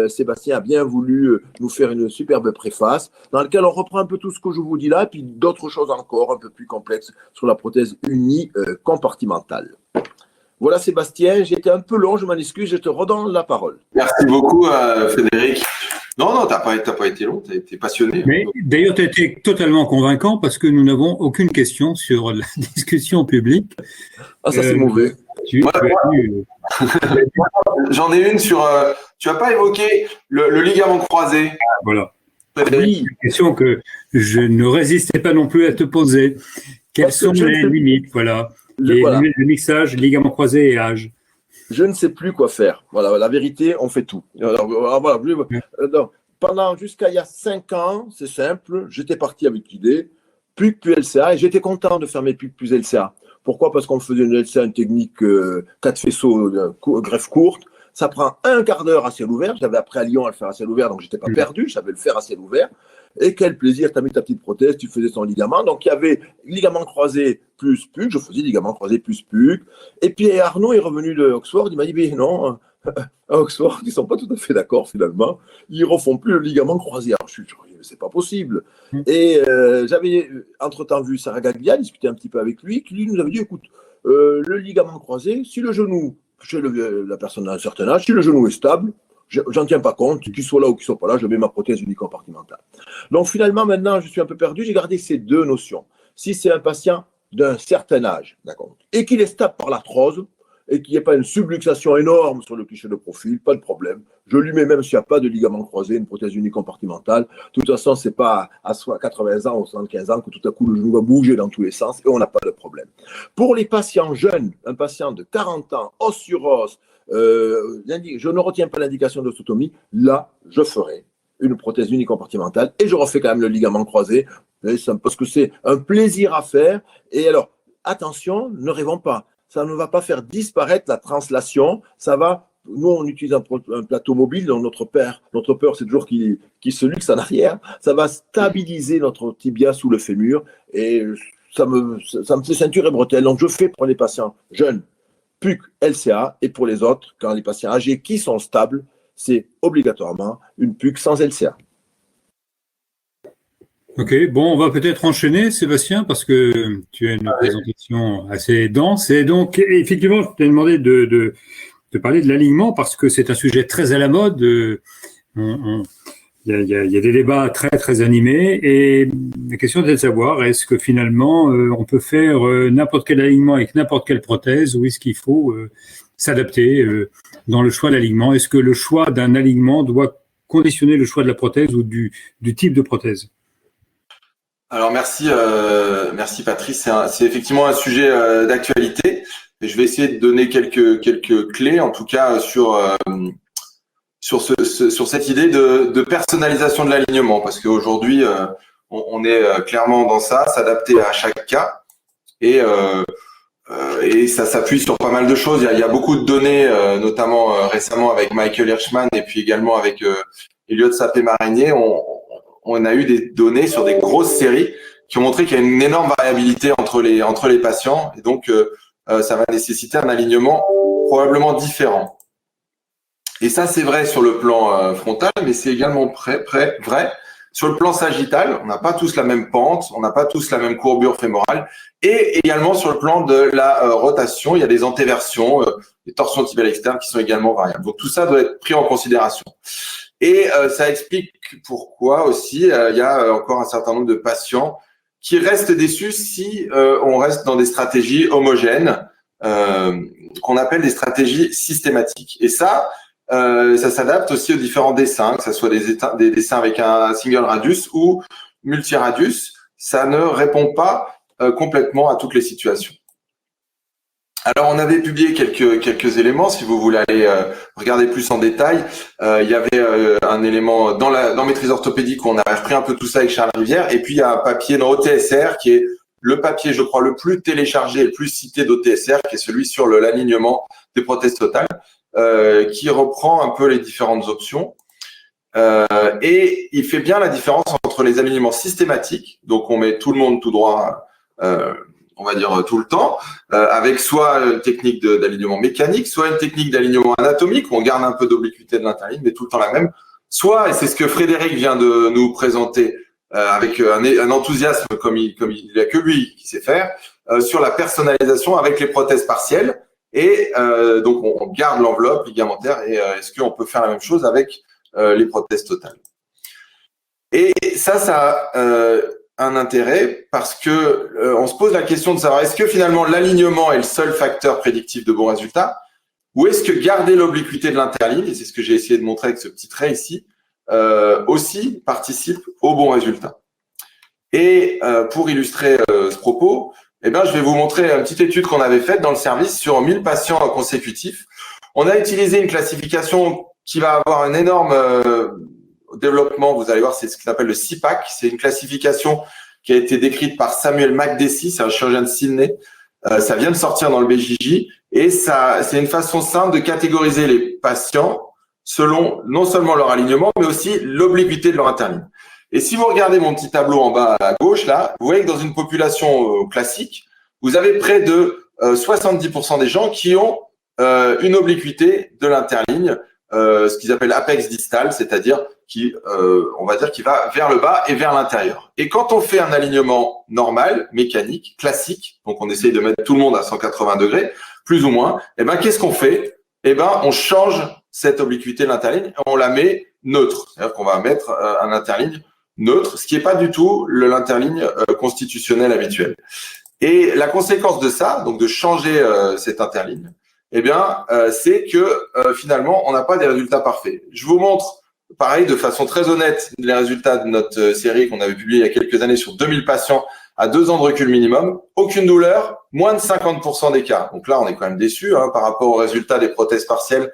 Sébastien a bien voulu nous faire une superbe préface dans laquelle on reprend un peu tout ce que je vous dis là, et puis d'autres choses encore un peu plus complexes sur la prothèse unicompartimentale. Voilà, Sébastien, j'ai été un peu long, je m'en excuse, je te redonne la parole. Merci beaucoup, Frédéric. Non, t'as pas été long, t'as été passionné. Mais d'ailleurs, tu as été totalement convaincant parce que nous n'avons aucune question sur la discussion publique. Ah, ça c'est mauvais. J'en ai une sur. Tu n'as pas évoqué le ligament croisé. Voilà. Oui, une question que je ne résistais pas non plus à te poser. Quelles sont les limites, le mixage, ligament croisé et âge. Je ne sais plus quoi faire. Voilà, la vérité, on fait tout. Jusqu'à il y a 5 ans, c'est simple, j'étais parti avec l'idée, PUC plus LCA, et j'étais content de faire mes PUC plus LCA. Pourquoi ? Parce qu'on faisait une LCA, une technique 4 faisceaux, greffe courte. Ça prend un quart d'heure à ciel ouvert. J'avais appris à Lyon à le faire à ciel ouvert, donc je n'étais pas perdu, je savais le faire à ciel ouvert. Et quel plaisir, tu as mis ta petite prothèse, tu faisais son ligament. Donc, il y avait ligament croisé plus PUC, je faisais ligament croisé plus PUC. Et puis, Arnaud est revenu de Oxford, il m'a dit, mais non, à Oxford, ils ne sont pas tout à fait d'accord, finalement. Ils ne refont plus le ligament croisé. Alors, je dis, c'est pas possible. Et j'avais, entre-temps, vu Sarah Gaglia, discuté un petit peu avec lui, qui lui nous avait dit, écoute, le ligament croisé, si le genou, chez la personne a un certain âge, si le genou est stable, j'en tiens pas compte, qu'il soit là ou qu'il soit pas là, je mets ma prothèse unicompartimentale. Donc finalement, maintenant, je suis un peu perdu, j'ai gardé ces deux notions. Si c'est un patient d'un certain âge, d'accord, et qu'il est stable par l'arthrose, et qu'il n'y ait pas une subluxation énorme sur le cliché de profil, pas de problème. Je lui mets, même s'il n'y a pas de ligament croisé, une prothèse unicompartimentale. De toute façon, ce n'est pas à 80 ans ou 75 ans que tout à coup le genou va bouger dans tous les sens et on n'a pas de problème. Pour les patients jeunes, un patient de 40 ans, os sur os, je ne retiens pas l'indication d'ostotomie, là, je ferai une prothèse unicompartimentale et je refais quand même le ligament croisé parce que c'est un plaisir à faire. Et alors, attention, ne rêvons pas. Ça ne va pas faire disparaître la translation. Ça va, nous, on utilise un plateau mobile, donc notre peur, c'est toujours qu'il se luxe en arrière. Ça va stabiliser notre tibia sous le fémur et ça me fait ceinture et bretelle. Donc, je fais pour les patients jeunes, PUC, LCA, et pour les autres, quand les patients âgés qui sont stables, c'est obligatoirement une PUC sans LCA. Ok, bon, on va peut-être enchaîner, Sébastien, parce que tu as une présentation assez dense. Et donc, effectivement, je t'ai demandé de parler de l'alignement parce que c'est un sujet très à la mode. Il y a des débats très, très animés. Et la question est de savoir, est-ce que finalement, on peut faire n'importe quel alignement avec n'importe quelle prothèse ou est-ce qu'il faut s'adapter dans le choix d'alignement? Est-ce que le choix d'un alignement doit conditionner le choix de la prothèse ou du type de prothèse? Alors merci Patrice, c'est effectivement un sujet d'actualité et je vais essayer de donner quelques clés en tout cas sur cette idée de personnalisation de l'alignement parce qu'aujourd'hui on est clairement dans ça, s'adapter à chaque cas et ça s'appuie sur pas mal de choses. Il y a beaucoup de données, notamment récemment avec Michael Hirschman et puis également avec Elliot Sapé-Marinier. On a eu des données sur des grosses séries qui ont montré qu'il y a une énorme variabilité entre les patients et donc ça va nécessiter un alignement probablement différent. Et ça, c'est vrai sur le plan frontal, mais c'est également vrai sur le plan sagittal. On n'a pas tous la même pente, on n'a pas tous la même courbure fémorale et également sur le plan de la rotation, il y a des antéversions, des torsions tibiales externes qui sont également variables. Donc tout ça doit être pris en considération. Et ça explique pourquoi aussi il y a encore un certain nombre de patients qui restent déçus si on reste dans des stratégies homogènes qu'on appelle des stratégies systématiques. Et ça s'adapte aussi aux différents dessins, que ce soit des dessins avec un single radius ou multiradius. Ça ne répond pas complètement à toutes les situations. Alors, on avait publié quelques éléments. Si vous voulez aller regarder plus en détail, il y avait un élément dans Maîtrise orthopédique où on a repris un peu tout ça avec Charles Rivière. Et puis, il y a un papier dans OTSR qui est le papier, je crois, le plus téléchargé et le plus cité d'OTSR, qui est celui sur l'alignement des prothèses totales, qui reprend un peu les différentes options. Et il fait bien la différence entre les alignements systématiques, donc on met tout le monde tout droit, on va dire tout le temps, avec soit une technique d'alignement mécanique, soit une technique d'alignement anatomique, où on garde un peu d'obliquité de l'interligne, mais tout le temps la même. Soit, et c'est ce que Frédéric vient de nous présenter, avec un enthousiasme comme il n'y a que lui qui sait faire, sur la personnalisation avec les prothèses partielles. Et donc, on garde l'enveloppe ligamentaire. Et est-ce qu'on peut faire la même chose avec les prothèses totales? Et ça a un intérêt parce que on se pose la question de savoir est-ce que finalement l'alignement est le seul facteur prédictif de bons résultats ou est-ce que garder l'obliquité de l'interligne, et c'est ce que j'ai essayé de montrer avec ce petit trait ici, aussi participe aux bons résultats. Et pour illustrer ce propos, eh bien, je vais vous montrer une petite étude qu'on avait faite dans le service sur 1000 patients consécutifs. On a utilisé une classification qui va avoir un énorme développement. Vous allez voir, c'est ce qu'on appelle le CIPAC. C'est une classification qui a été décrite par Samuel McDessie, c'est un chirurgien de Sydney. Ça vient de sortir dans le BJJ et c'est une façon simple de catégoriser les patients selon non seulement leur alignement, mais aussi l'obliquité de leur interligne. Et si vous regardez mon petit tableau en bas à gauche, là, vous voyez que dans une population classique, vous avez près de 70% des gens qui ont une obliquité de l'interligne, ce qu'ils appellent apex distal, c'est-à-dire on va dire qui va vers le bas et vers l'intérieur. Et quand on fait un alignement normal, mécanique, classique, donc on essaye de mettre tout le monde à 180 degrés, plus ou moins, eh ben qu'est-ce qu'on fait? Eh ben on change cette obliquité de l'interligne et on la met neutre. C'est-à-dire qu'on va mettre un interligne neutre, ce qui n'est pas du tout l'interligne constitutionnel habituel. Et la conséquence de ça, donc de changer cette interligne, eh bien, c'est que finalement, on n'a pas des résultats parfaits. Je vous montre, pareil, de façon très honnête, les résultats de notre série qu'on avait publiée il y a quelques années sur 2000 patients à 2 ans de recul minimum. Aucune douleur, moins de 50% des cas. Donc là, on est quand même déçus par rapport aux résultats des prothèses partielles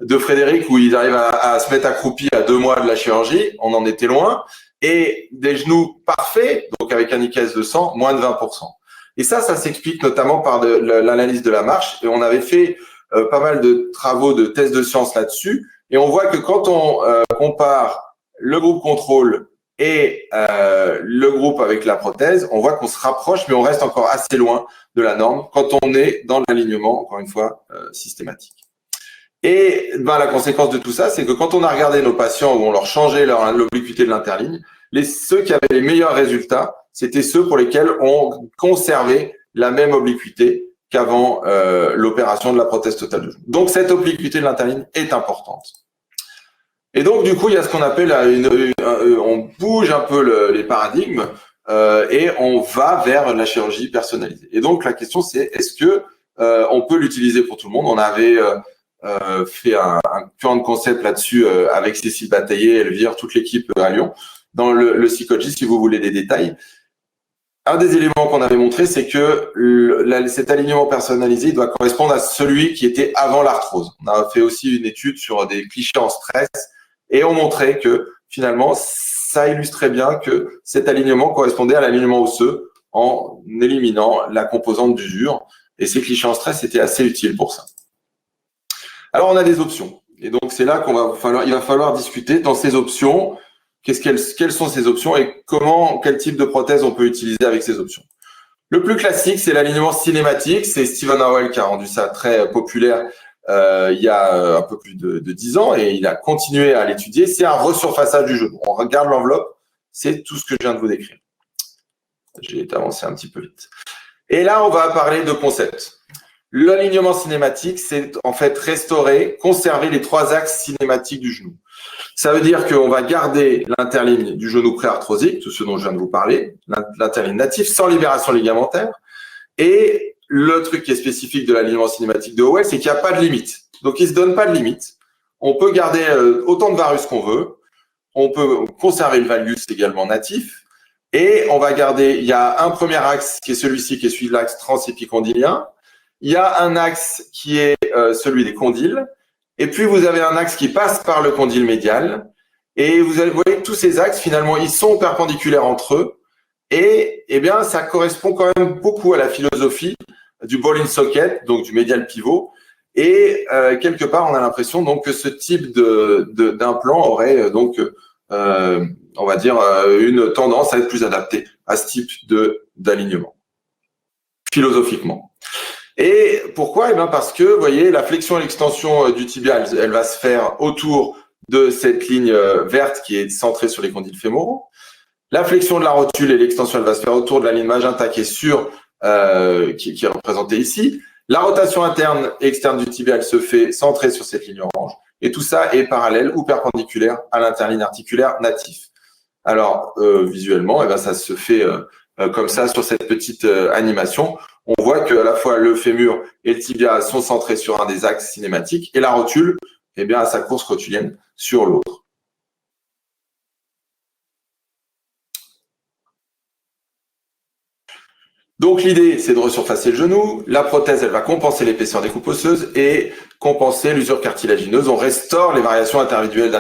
de Frédéric, où ils arrivent à se mettre accroupis à 2 mois de la chirurgie. On en était loin. Et des genoux parfaits, donc avec un IKS de 100, moins de 20%. Et ça s'explique notamment par l'analyse de la marche. Et on avait fait pas mal de travaux de tests de science là-dessus. Et on voit que quand on compare le groupe contrôle et le groupe avec la prothèse, on voit qu'on se rapproche, mais on reste encore assez loin de la norme quand on est dans l'alignement, encore une fois, systématique. Et la conséquence de tout ça, c'est que quand on a regardé nos patients où on leur changeait l'obliquité de l'interligne, ceux qui avaient les meilleurs résultats, c'était ceux pour lesquels on conservait la même obliquité qu'avant l'opération de la prothèse totale de genou. Donc, cette obliquité de l'interligne est importante. Et donc, du coup, il y a ce qu'on appelle, on bouge un peu les paradigmes et on va vers la chirurgie personnalisée. Et donc, la question, c'est est-ce que on peut l'utiliser pour tout le monde? On avait fait un plan de concept là-dessus avec Cécile Bataillé, Elvire, toute l'équipe à Lyon, dans le Psychology, si vous voulez des détails. Un des éléments qu'on avait montré, c'est que cet alignement personnalisé doit correspondre à celui qui était avant l'arthrose. On a fait aussi une étude sur des clichés en stress et on montrait que finalement, ça illustrait bien que cet alignement correspondait à l'alignement osseux en éliminant la composante d'usure. Et ces clichés en stress étaient assez utiles pour ça. Alors, on a des options. Et donc, c'est là il va falloir discuter dans ces options. Quelles sont ces options et quel type de prothèse on peut utiliser avec ces options. Le plus classique, c'est l'alignement cinématique. C'est Stephen Howell qui a rendu ça très populaire il y a un peu plus de 10 ans et il a continué à l'étudier. C'est un resurfaçage du genou. On regarde l'enveloppe, c'est tout ce que je viens de vous décrire. J'ai été avancé un petit peu vite. Et là, on va parler de concept. L'alignement cinématique, c'est en fait restaurer, conserver les 3 axes cinématiques du genou. Ça veut dire qu'on va garder l'interligne du genou préarthrosique, tout ce dont je viens de vous parler, l'interligne natif, sans libération ligamentaire. Et le truc qui est spécifique de l'alignement cinématique de Howell, c'est qu'il n'y a pas de limite. Donc, il ne se donne pas de limite. On peut garder autant de varus qu'on veut. On peut conserver le valgus également natif. Et on va garder, il y a un premier axe qui est celui-ci, qui est celui de l'axe transépicondylien. Il y a un axe qui est celui des condyles. Et puis, vous avez un axe qui passe par le condyle médial. Et vous voyez que tous ces axes, finalement, ils sont perpendiculaires entre eux. Et eh bien, ça correspond quand même beaucoup à la philosophie du ball in socket, donc du médial pivot. Et quelque part, on a l'impression donc que ce type d'implant aurait donc, on va dire, une tendance à être plus adapté à ce type d'alignement, philosophiquement. Et pourquoi? Eh bien parce que, vous voyez, la flexion et l'extension du tibia, elle va se faire autour de cette ligne verte qui est centrée sur les condyles fémoraux. La flexion de la rotule et l'extension, elle va se faire autour de la ligne magenta qui est qui est représentée ici. La rotation interne et externe du tibia, elle se fait centrée sur cette ligne orange. Et tout ça est parallèle ou perpendiculaire à l'interligne articulaire natif. Alors, visuellement, eh bien, ça se fait comme ça sur cette petite animation. On voit que à la fois le fémur et le tibia sont centrés sur un des axes cinématiques et la rotule, eh bien, à sa course rotulienne sur l'autre. Donc, l'idée, c'est de resurfacer le genou. La prothèse, elle va compenser l'épaisseur des coupes osseuses et compenser l'usure cartilagineuse. On restaure les variations individuelles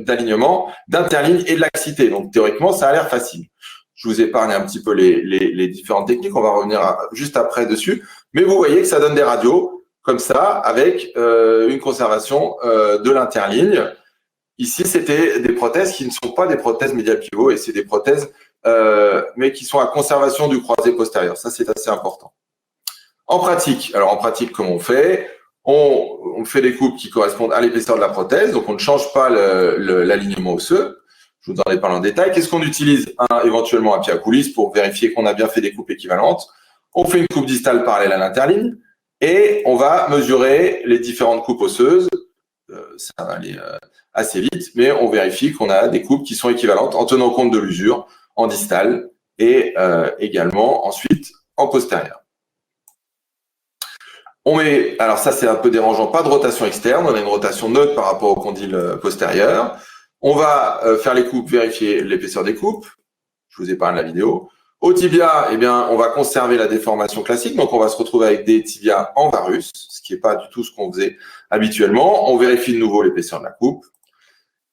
d'alignement, d'interligne et de laxité. Donc, théoriquement, ça a l'air facile. Je vous ai épargné un petit peu les différentes techniques. On va revenir juste après dessus. Mais vous voyez que ça donne des radios comme ça avec une conservation de l'interligne. Ici, c'était des prothèses qui ne sont pas des prothèses médial pivot et c'est des prothèses, mais qui sont à conservation du croisé postérieur. Ça, c'est assez important. En pratique, comment on fait? On fait des coupes qui correspondent à l'épaisseur de la prothèse, donc on ne change pas l'alignement osseux. Je vous en ai parlé en détail. Qu'est-ce qu'on utilise? Éventuellement un pied à coulisse pour vérifier qu'on a bien fait des coupes équivalentes. On fait une coupe distale parallèle à l'interligne et on va mesurer les différentes coupes osseuses. Ça va aller assez vite, mais on vérifie qu'on a des coupes qui sont équivalentes en tenant compte de l'usure en distale et également ensuite en postérieur. On met, alors ça c'est un peu dérangeant, pas de rotation externe, on a une rotation neutre par rapport au condyle postérieur. On va faire les coupes, vérifier l'épaisseur des coupes. Je vous ai parlé de la vidéo. Au tibia, eh bien, on va conserver la déformation classique, donc on va se retrouver avec des tibias en varus, ce qui n'est pas du tout ce qu'on faisait habituellement. On vérifie de nouveau l'épaisseur de la coupe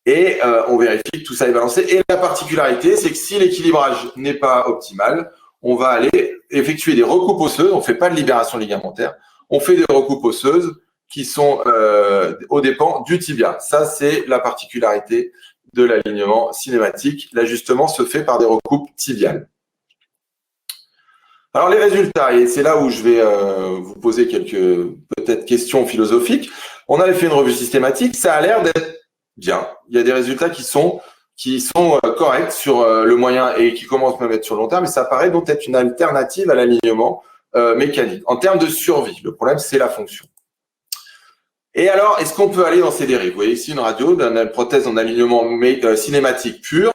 et on vérifie que tout ça est balancé. Et la particularité, c'est que si l'équilibrage n'est pas optimal, on va aller effectuer des recoupes osseuses. On ne fait pas de libération ligamentaire. On fait des recoupes osseuses qui sont aux dépens du tibia. Ça, c'est la particularité de l'alignement cinématique. L'ajustement se fait par des recoupes tibiales. Alors, les résultats, et c'est là où je vais vous poser quelques peut-être questions philosophiques. On avait fait une revue systématique, ça a l'air d'être bien. Il y a des résultats qui sont corrects sur le moyen et qui commencent même à être sur le long terme, mais ça paraît donc être une alternative à l'alignement mécanique. En termes de survie, le problème, c'est la fonction. Et alors, est-ce qu'on peut aller dans ces dérives? Vous voyez ici une radio d'une prothèse en alignement cinématique pur.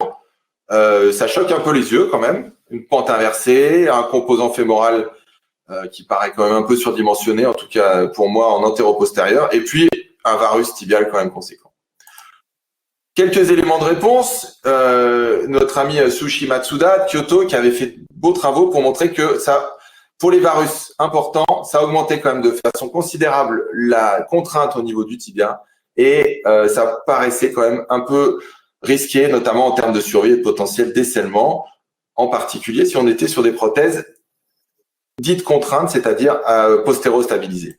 Ça choque un peu les yeux quand même. Une pente inversée, un composant fémoral qui paraît quand même un peu surdimensionné, en tout cas pour moi en antéro-postérieur, et puis un varus tibial quand même conséquent. Quelques éléments de réponse. Notre ami Sushi Matsuda de Kyoto qui avait fait de beaux travaux pour montrer que ça, pour les varus importants, ça augmentait quand même de façon considérable la contrainte au niveau du tibia et ça paraissait quand même un peu risqué, notamment en termes de survie et de potentiel décèlement, en particulier si on était sur des prothèses dites contraintes, c'est-à-dire postéro-stabilisées.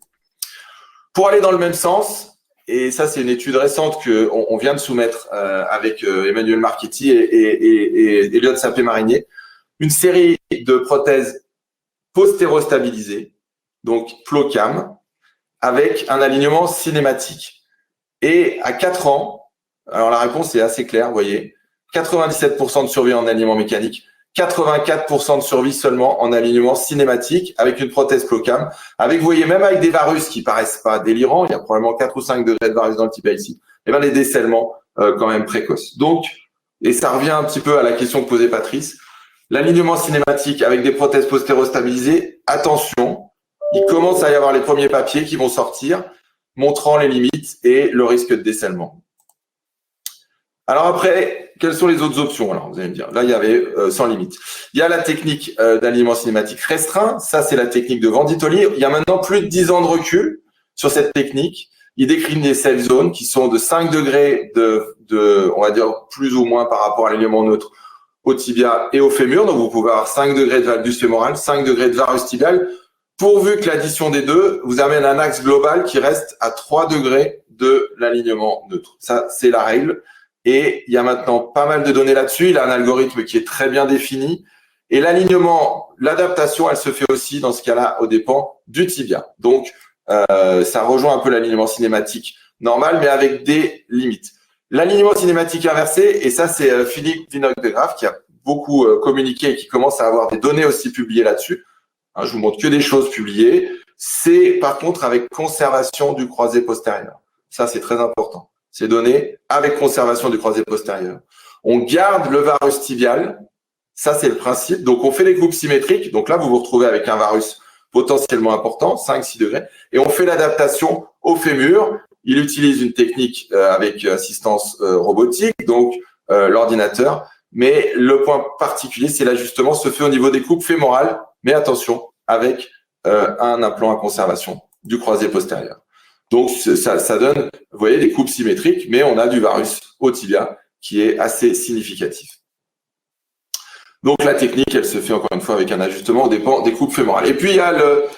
Pour aller dans le même sens, et ça c'est une étude récente qu'on vient de soumettre avec Emmanuel Marchetti et Eliott Sapé-Marinier, une série de prothèses postéro-stabilisées, donc Plocam, avec un alignement cinématique. Et à 4 ans, alors la réponse est assez claire, vous voyez, 97% de survie en alignement mécanique, 84% de survie seulement en alignement cinématique avec une prothèse Plocam. Avec, vous voyez, même avec des varus qui paraissent pas délirants, il y a probablement 4 ou 5 degrés de varus dans le tibia ici, et bien les décèlements quand même précoces. Donc, et ça revient un petit peu à la question que posait Patrice, l'alignement cinématique avec des prothèses postéro-stabilisées, attention, il commence à y avoir les premiers papiers qui vont sortir, montrant les limites et le risque de décèlement. Alors après, quelles sont les autres options? Alors vous allez me dire, là il y avait sans limite. Il y a la technique d'alignement cinématique restreint, ça c'est la technique de Vanditoli. Il y a maintenant plus de 10 ans de recul sur cette technique. Il décline des safe zones qui sont de 5 degrés on va dire plus ou moins par rapport à l'alignement neutre au tibia et au fémur. Donc vous pouvez avoir 5 degrés de valgus fémoral, 5 degrés de varus tibial, pourvu que l'addition des deux vous amène un axe global qui reste à 3 degrés de l'alignement neutre. Ça c'est la règle. Et il y a maintenant pas mal de données là-dessus. Il a un algorithme qui est très bien défini. Et l'alignement, l'adaptation, elle se fait aussi dans ce cas-là aux dépens du tibia. Donc, ça rejoint un peu l'alignement cinématique normal, mais avec des limites. L'alignement cinématique inversé, et ça c'est Philippe Vinogdegraaf qui a beaucoup communiqué et qui commence à avoir des données aussi publiées là-dessus. Hein, je vous montre que des choses publiées. C'est par contre avec conservation du croisé postérieur. Ça c'est très important. Ces données avec conservation du croisé postérieur. On garde le varus tibial, ça c'est le principe. Donc on fait des coupes symétriques, donc là vous vous retrouvez avec un varus potentiellement important, 5-6 degrés, et on fait l'adaptation au fémur. Il utilise une technique avec assistance robotique, donc l'ordinateur, mais le point particulier, c'est l'ajustement se fait au niveau des coupes fémorales, mais attention, avec un implant à conservation du croisé postérieur. Donc, ça donne, vous voyez, des coupes symétriques, mais on a du varus au tibia qui est assez significatif. Donc, la technique, elle se fait encore une fois avec un ajustement au dépend des coupes fémorales. Et puis, il y a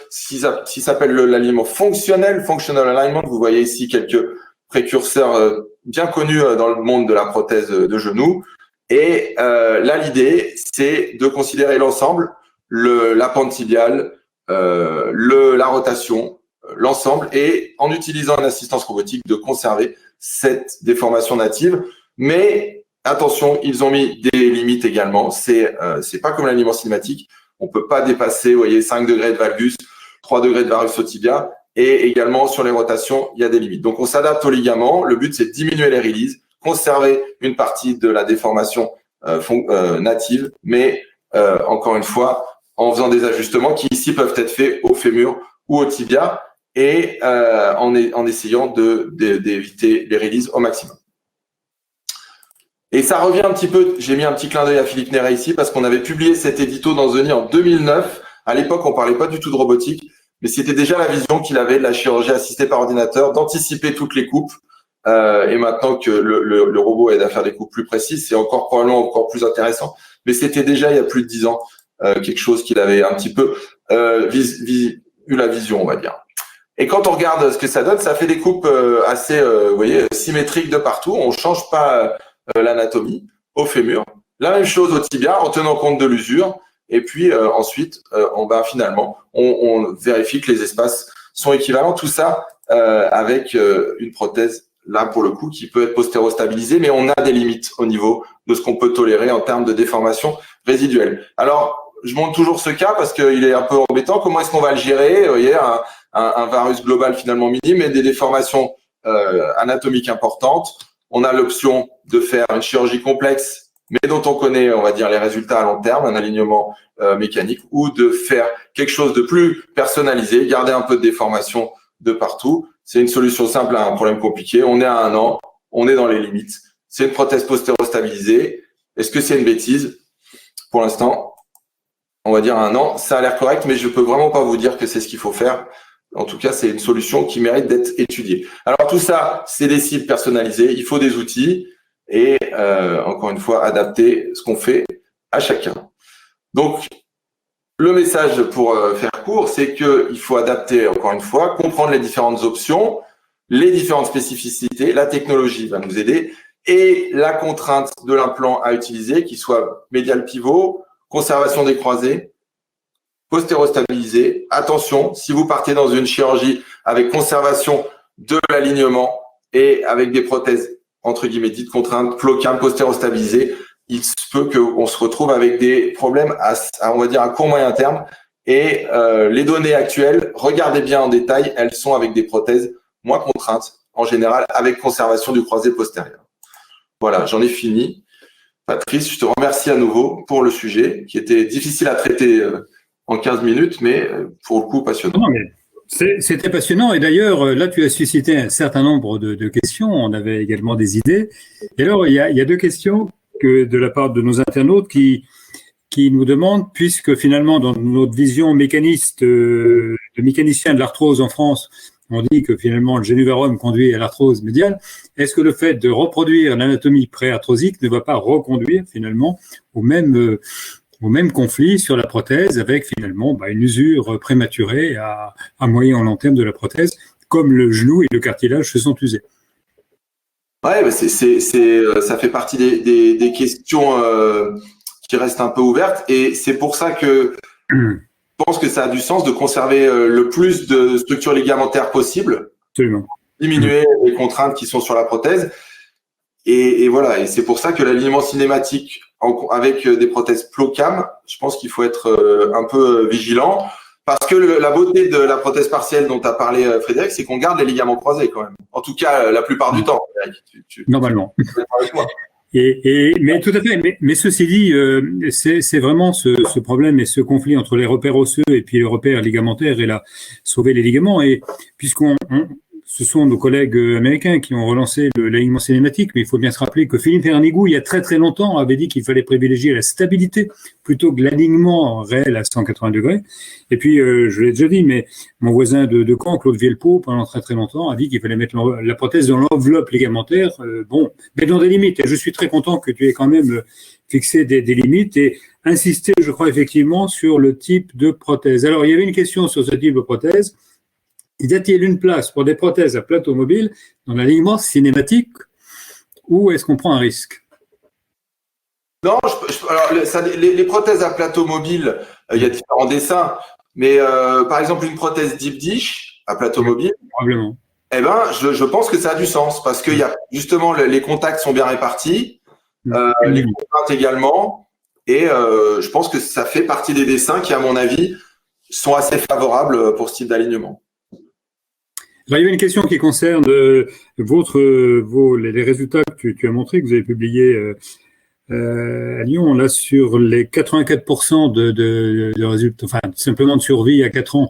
ce qui s'appelle l'alignement fonctionnel, functional alignment. Vous voyez ici quelques précurseur bien connu dans le monde de la prothèse de genou. Et là, l'idée, c'est de considérer l'ensemble, la pente tibiale, la rotation, l'ensemble, et en utilisant une assistance robotique, de conserver cette déformation native. Mais attention, ils ont mis des limites également. C'est pas comme l'alignement cinématique. On peut pas dépasser, vous voyez, 5 degrés de valgus, 3 degrés de varus au tibia. Et également, sur les rotations, il y a des limites. Donc, on s'adapte aux ligaments. Le but, c'est de diminuer les releases, conserver une partie de la déformation native, mais encore une fois, en faisant des ajustements qui ici peuvent être faits au fémur ou au tibia, et en essayant d'éviter les releases au maximum. Et ça revient un petit peu, j'ai mis un petit clin d'œil à Philippe Néret ici, parce qu'on avait publié cet édito dans The Knee en 2009. À l'époque, on parlait pas du tout de robotique, mais c'était déjà la vision qu'il avait de la chirurgie assistée par ordinateur, d'anticiper toutes les coupes. Et maintenant que le robot aide à faire des coupes plus précises, c'est probablement encore plus intéressant. Mais c'était déjà il y a plus de 10 ans quelque chose qu'il avait un petit peu eu la vision, on va dire. Et quand on regarde ce que ça donne, ça fait des coupes assez, vous voyez, symétriques de partout. On change pas l'anatomie au fémur. La même chose au tibia en tenant compte de l'usure. Et puis ensuite, finalement, on vérifie que les espaces sont équivalents. Tout ça avec une prothèse, là pour le coup, qui peut être postéro-stabilisée, mais on a des limites au niveau de ce qu'on peut tolérer en termes de déformation résiduelle. Alors, je montre toujours ce cas parce qu'il est un peu embêtant. Comment est-ce qu'on va le gérer? Vous voyez, un varus global finalement minime et des déformations anatomiques importantes. On a l'option de faire une chirurgie complexe, mais dont on connaît, on va dire, les résultats à long terme, un alignement mécanique, ou de faire quelque chose de plus personnalisé, garder un peu de déformation de partout. C'est une solution simple à un problème compliqué. On est à 1 an, on est dans les limites. C'est une prothèse postéro-stabilisée. Est-ce que c'est une bêtise? Pour l'instant, on va dire 1 an. Ça a l'air correct, mais je peux vraiment pas vous dire que c'est ce qu'il faut faire. En tout cas, c'est une solution qui mérite d'être étudiée. Alors tout ça, c'est des cibles personnalisées. Il faut des outils et encore une fois, adapter ce qu'on fait à chacun. Donc, le message pour faire court, c'est qu'il faut adapter, encore une fois, comprendre les différentes options, les différentes spécificités, la technologie va nous aider, et la contrainte de l'implant à utiliser, qui soit médial pivot, conservation des croisés, postéro-stabilisé. Attention, si vous partez dans une chirurgie avec conservation de l'alignement et avec des prothèses, entre guillemets, dites contraintes, Flocam, postéro-stabilisé, il se peut qu'on se retrouve avec des problèmes on va dire, à court moyen terme. Et les données actuelles, regardez bien en détail, elles sont avec des prothèses moins contraintes, en général, avec conservation du croisé postérieur. Voilà, j'en ai fini. Patrice, je te remercie à nouveau pour le sujet, qui était difficile à traiter en 15 minutes, mais pour le coup, passionnant. Non, mais c'était passionnant. Et d'ailleurs, là, tu as suscité un certain nombre de questions. On avait également des idées. Et alors, il y a 2 questions de la part de nos internautes qui nous demandent, puisque finalement, dans notre vision mécaniste, de mécanicien de l'arthrose en France, on dit que finalement le génuvarum conduit à l'arthrose médiale. Est-ce que le fait de reproduire l'anatomie pré-arthrosique ne va pas reconduire finalement au même conflit sur la prothèse, avec finalement une usure prématurée à moyen ou long terme de la prothèse, comme le genou et le cartilage se sont usés? Ouais, ça fait partie des questions qui restent un peu ouvertes, et c'est pour ça que je pense que ça a du sens de conserver le plus de structures ligamentaires possible. Absolument. Diminuer les contraintes qui sont sur la prothèse. Et voilà, et c'est pour ça que l'alignement cinématique avec des prothèses Flocam, je pense qu'il faut être un peu vigilant, parce que la beauté de la prothèse partielle dont tu as parlé, Frédéric, c'est qu'on garde les ligaments croisés quand même. En tout cas, la plupart du temps. Normalement. Mais tout à fait. Mais ceci dit, c'est vraiment ce problème et ce conflit entre les repères osseux et puis les repères ligamentaires, et là, sauver les ligaments. Et ce sont nos collègues américains qui ont relancé l'alignement cinématique, mais il faut bien se rappeler que Philippe Hernigou, il y a très très longtemps, avait dit qu'il fallait privilégier la stabilité plutôt que l'alignement réel à 180 degrés. Et puis, je l'ai déjà dit, mais mon voisin de Caen, Claude Vielpeau, pendant très très longtemps, a dit qu'il fallait mettre la prothèse dans l'enveloppe ligamentaire, mais dans des limites. Et je suis très content que tu aies quand même fixé des limites et insisté, je crois, effectivement, sur le type de prothèse. Alors, il y avait une question sur ce type de prothèse. y a-t-il une place pour des prothèses à plateau mobile dans l'alignement cinématique ou est-ce qu'on prend un risque? Non, alors, les prothèses à plateau mobile, il y a différents dessins, mais par exemple, une prothèse deep dish à plateau mobile, Probablement. eh ben, je pense que ça a du sens parce que justement, les contacts sont bien répartis, les contraintes également, et je pense que ça fait partie des dessins qui, à mon avis, sont assez favorables pour ce type d'alignement. Alors, il y avait une question qui concerne les résultats que tu as montrés, que vous avez publiés à Lyon, là, sur les 84% de résultats, enfin, simplement de survie à 4 ans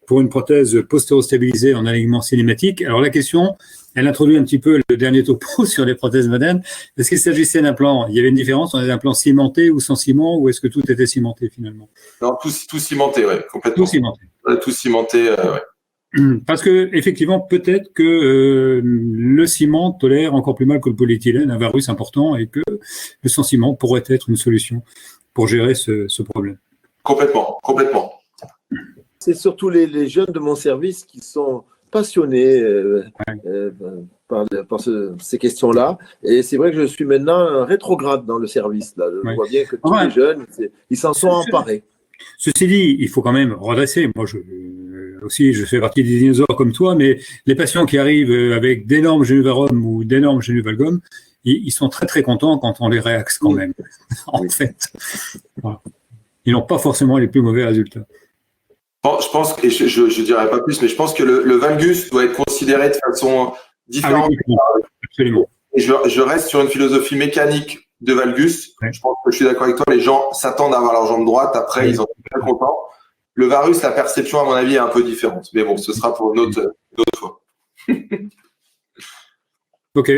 pour une prothèse postéro-stabilisée en alignement cinématique. Alors, la question, elle introduit un petit peu le dernier topo sur les prothèses modernes. Est-ce qu'il s'agissait d'implants? Il y avait une différence entre des implants cimentés ou sans ciment, ou est-ce que tout était cimenté finalement? Non, tout cimenté, ouais, complètement. Tout cimenté. Tout cimenté, ouais. Parce que effectivement, peut-être que le ciment tolère encore plus mal que le polyéthylène un varus important et que le sans ciment pourrait être une solution pour gérer ce problème. Complètement. C'est surtout les jeunes de mon service qui sont passionnés par ces questions-là. Et c'est vrai que je suis maintenant un rétrograde dans le service. Là. Je vois bien que tous les jeunes, ils s'en sont emparés. Ceci dit, il faut quand même redresser. Moi, je fais partie des dinosaures comme toi, mais les patients qui arrivent avec d'énormes génuvarum ou d'énormes génuvalgum, ils sont très très contents quand on les réaxe quand même. En fait, voilà. Ils n'ont pas forcément les plus mauvais résultats. Bon, je pense, et je dirais pas plus, mais je pense que le valgus doit être considéré de façon différente. Ah oui, absolument. Et je reste sur une philosophie mécanique de valgus. Ouais. Je pense que je suis d'accord avec toi. Les gens s'attendent à avoir leur jambe droite. Après, ils en sont très contents. Le varus, la perception, à mon avis, est un peu différente. Mais bon, ce sera pour une autre fois. Ok.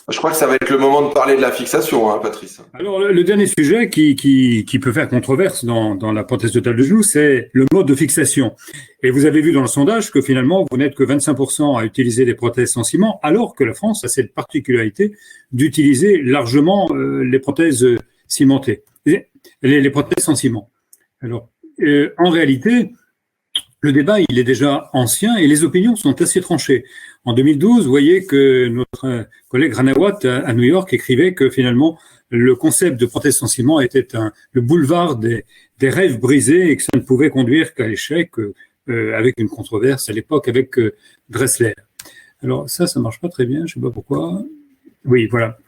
Je crois que ça va être le moment de parler de la fixation, hein, Patrice. Alors, le dernier sujet qui peut faire controverse dans la prothèse totale de genou, c'est le mode de fixation. Et vous avez vu dans le sondage que finalement, vous n'êtes que 25% à utiliser des prothèses sans ciment, alors que la France a cette particularité d'utiliser largement les prothèses cimentées, les prothèses sans ciment. Alors, en réalité, le débat, il est déjà ancien et les opinions sont assez tranchées. En 2012, vous voyez que notre collègue Ranawat à New York écrivait que finalement, le concept de prothèse sans ciment était le boulevard des rêves brisés et que ça ne pouvait conduire qu'à l'échec, avec une controverse à l'époque avec Dressler. Alors ça marche pas très bien, je sais pas pourquoi. Oui, voilà.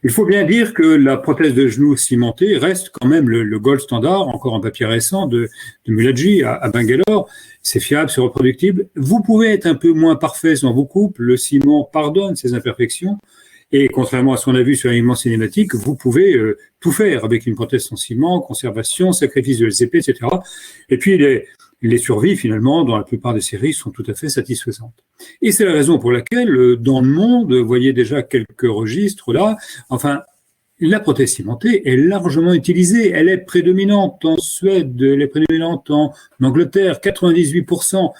Il faut bien dire que la prothèse de genou cimentée reste quand même le gold standard, encore un papier récent de Mulaji à Bangalore. C'est fiable, c'est reproductible. Vous pouvez être un peu moins parfait dans vos coupes. Le ciment pardonne ces imperfections. Et contrairement à ce qu'on a vu sur l'alignement cinématique, vous pouvez tout faire avec une prothèse sans ciment, conservation, sacrifice de LCP, etc. Et puis les survies, finalement, dans la plupart des séries, sont tout à fait satisfaisantes. Et c'est la raison pour laquelle, dans le monde, vous voyez déjà quelques registres là, enfin, la prothèse cimentée est largement utilisée. Elle est prédominante en Suède, elle est prédominante en Angleterre, 98%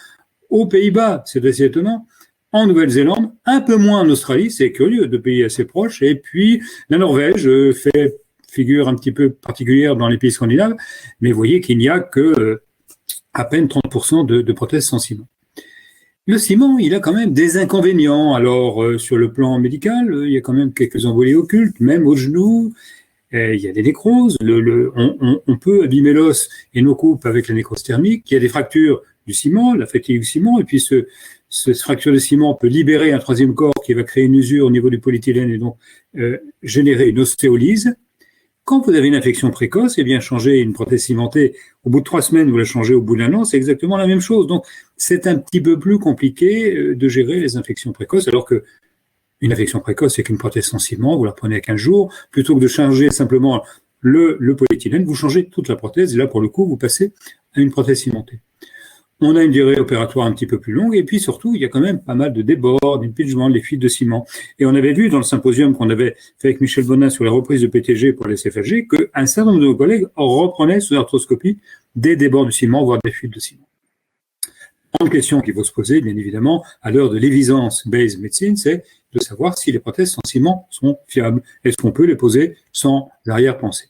aux Pays-Bas, c'est assez étonnant. En Nouvelle-Zélande, un peu moins en Australie, c'est curieux, deux pays assez proches. Et puis, la Norvège fait figure un petit peu particulière dans les pays scandinaves, mais vous voyez qu'il n'y a que à peine 30% de prothèses sans ciment. Le ciment, il a quand même des inconvénients. Alors, sur le plan médical, il y a quand même quelques embolies occultes, même au genou. Il y a des nécroses. On peut abîmer l'os et nos coupes avec la nécrose thermique. Il y a des fractures du ciment, la fatigue du ciment. Et puis, ce fracture de ciment peut libérer un troisième corps qui va créer une usure au niveau du polyéthylène et donc générer une ostéolyse. Quand vous avez une infection précoce, eh bien, changer une prothèse cimentée, au bout de 3 semaines, vous la changez au bout d'1 an, c'est exactement la même chose. Donc, c'est un petit peu plus compliqué de gérer les infections précoces, alors que une infection précoce, c'est qu'une prothèse sans ciment, vous la prenez à 15 jours, plutôt que de changer simplement le polyéthylène, vous changez toute la prothèse, et là, pour le coup, vous passez à une prothèse cimentée. On a une durée opératoire un petit peu plus longue, et puis surtout, il y a quand même pas mal de débords, d'impingement, des fuites de ciment. Et on avait vu dans le symposium qu'on avait fait avec Michel Bonin sur la reprise de PTG pour les CFAG, qu'un certain nombre de nos collègues reprenaient sous arthroscopie des débords de ciment, voire des fuites de ciment. Une question qu'il faut se poser, bien évidemment, à l'heure de l'evidence-based medicine, c'est de savoir si les prothèses sans ciment sont fiables. Est-ce qu'on peut les poser sans arrière-pensée?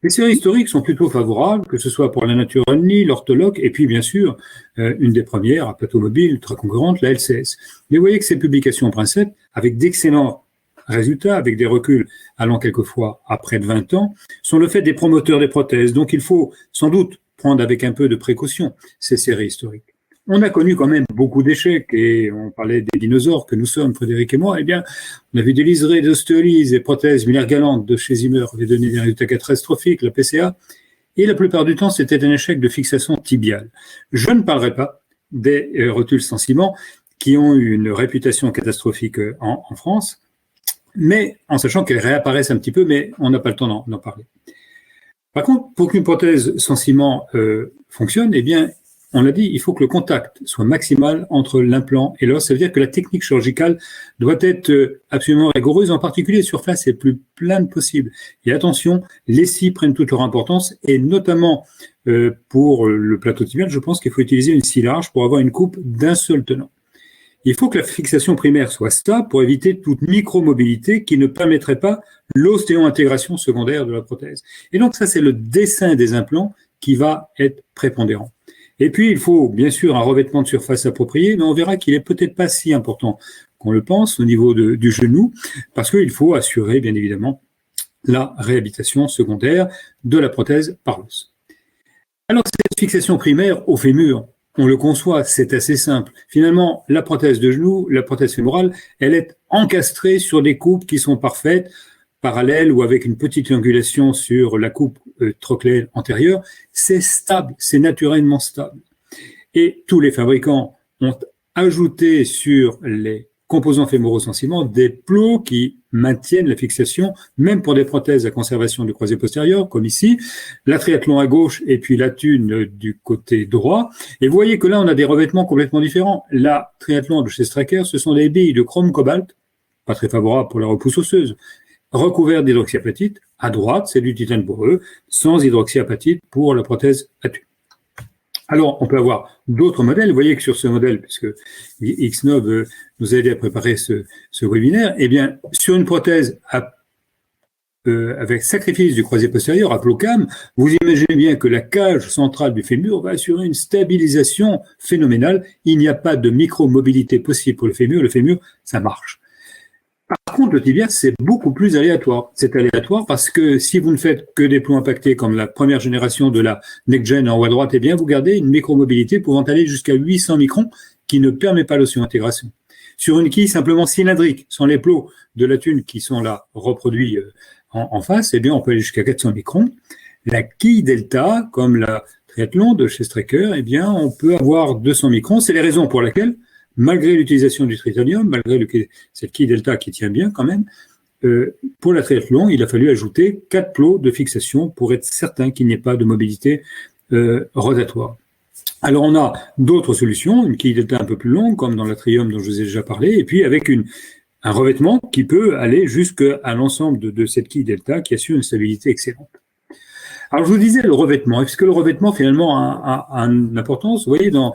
Les séries historiques sont plutôt favorables, que ce soit pour la Nature Only, l'Orthologue, et puis bien sûr, une des premières, à plateau mobile, très concurrente, la LCS. Mais vous voyez que ces publications Princeps, avec d'excellents résultats, avec des reculs allant quelquefois à près de 20 ans, sont le fait des promoteurs des prothèses. Donc il faut sans doute prendre avec un peu de précaution ces séries historiques. On a connu quand même beaucoup d'échecs, et on parlait des dinosaures que nous sommes, Frédéric et moi. Eh bien, on a vu des liserés, des ostéolyses, des prothèses Miller-Galant de chez Zimmer, qui avaient donné des résultats catastrophiques, la PCA. Et la plupart du temps, c'était un échec de fixation tibiale. Je ne parlerai pas des rotules sans ciment qui ont eu une réputation catastrophique en France, mais en sachant qu'elles réapparaissent un petit peu, mais on n'a pas le temps d'en parler. Par contre, pour qu'une prothèse sans ciment fonctionne, eh bien, on l'a dit, il faut que le contact soit maximal entre l'implant et l'os. Ça veut dire que la technique chirurgicale doit être absolument rigoureuse, en particulier surface est plus plane possible. Et attention, les scies prennent toute leur importance, et notamment pour le plateau tibial, je pense qu'il faut utiliser une scie large pour avoir une coupe d'un seul tenant. Il faut que la fixation primaire soit stable pour éviter toute micromobilité qui ne permettrait pas l'ostéo-intégration secondaire de la prothèse. Et donc ça, c'est le dessin des implants qui va être prépondérant. Et puis, il faut bien sûr un revêtement de surface approprié, mais on verra qu'il est peut-être pas si important qu'on le pense au niveau du genou, parce qu'il faut assurer, bien évidemment, la réhabilitation secondaire de la prothèse par l'os. Alors, cette fixation primaire au fémur, on le conçoit, c'est assez simple. Finalement, la prothèse de genou, la prothèse fémorale, elle est encastrée sur des coupes qui sont parfaites, parallèles ou avec une petite angulation sur la coupe trochléenne antérieure. C'est stable, c'est naturellement stable. Et tous les fabricants ont ajouté sur les composants fémoraux sans ciment des plots qui maintiennent la fixation, même pour des prothèses à conservation du croisé postérieur, comme ici, la triathlon à gauche et puis la thune du côté droit. Et vous voyez que là, on a des revêtements complètement différents. La triathlon de chez Straker, ce sont des billes de chrome cobalt, pas très favorables pour la repousse osseuse, recouvert d'hydroxyapatite. À droite, c'est du titane poreux, sans hydroxyapatite pour la prothèse à tube. Alors, on peut avoir d'autres modèles. Vous voyez que sur ce modèle, puisque Xnob nous a aidé à préparer ce webinaire, eh bien, sur une prothèse avec sacrifice du croisé postérieur, à Plocam, vous imaginez bien que la cage centrale du fémur va assurer une stabilisation phénoménale. Il n'y a pas de micro-mobilité possible pour le fémur. Le fémur, ça marche. Par contre, le tibia, c'est beaucoup plus aléatoire. C'est aléatoire parce que si vous ne faites que des plots impactés comme la première génération de la NextGen en haut à droite, eh bien, vous gardez une micromobilité pouvant aller jusqu'à 800 microns qui ne permet pas l'ostéo-intégration. Sur une quille simplement cylindrique, sans les plots de la thune qui sont là reproduits en face, eh bien, on peut aller jusqu'à 400 microns. La quille delta, comme la triathlon de chez Straker, eh bien, on peut avoir 200 microns. C'est les raisons pour lesquelles, malgré l'utilisation du tritonium, malgré cette quille delta qui tient bien quand même, pour la triathlon, il a fallu ajouter 4 plots de fixation pour être certain qu'il n'y ait pas de mobilité rotatoire. Alors on a d'autres solutions, une quille delta un peu plus longue, comme dans l'atrium dont je vous ai déjà parlé, et puis avec un revêtement qui peut aller jusqu'à l'ensemble de cette quille delta qui assure une stabilité excellente. Alors je vous disais le revêtement, est-ce que le revêtement finalement a une importance? Vous voyez, dans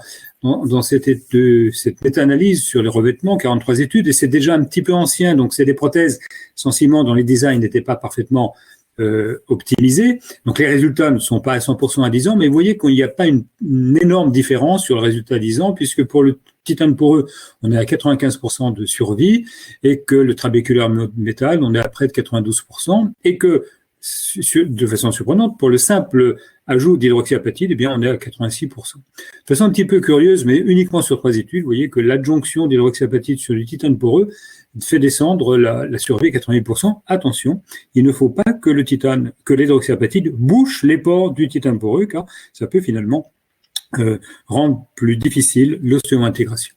cette méta-analyse sur les revêtements, 43 études, et c'est déjà un petit peu ancien, donc c'est des prothèses sans ciment dont les designs n'étaient pas parfaitement optimisés. Donc les résultats ne sont pas à 100% à 10 ans, mais vous voyez qu'il n'y a pas une énorme différence sur le résultat à 10 ans, puisque pour le titane poreux, on est à 95% de survie, et que le trabéculaire métal, on est à près de 92%, et que de façon surprenante, pour le simple ajout d'hydroxyapatite, eh bien, on est à 86%. De façon un petit peu curieuse, mais uniquement sur 3 études, vous voyez que l'adjonction d'hydroxyapatite sur du titane poreux fait descendre la survie à 88%. Attention, il ne faut pas que l'hydroxyapatite bouche les pores du titane poreux, car ça peut finalement rendre plus difficile l'ostéo-intégration.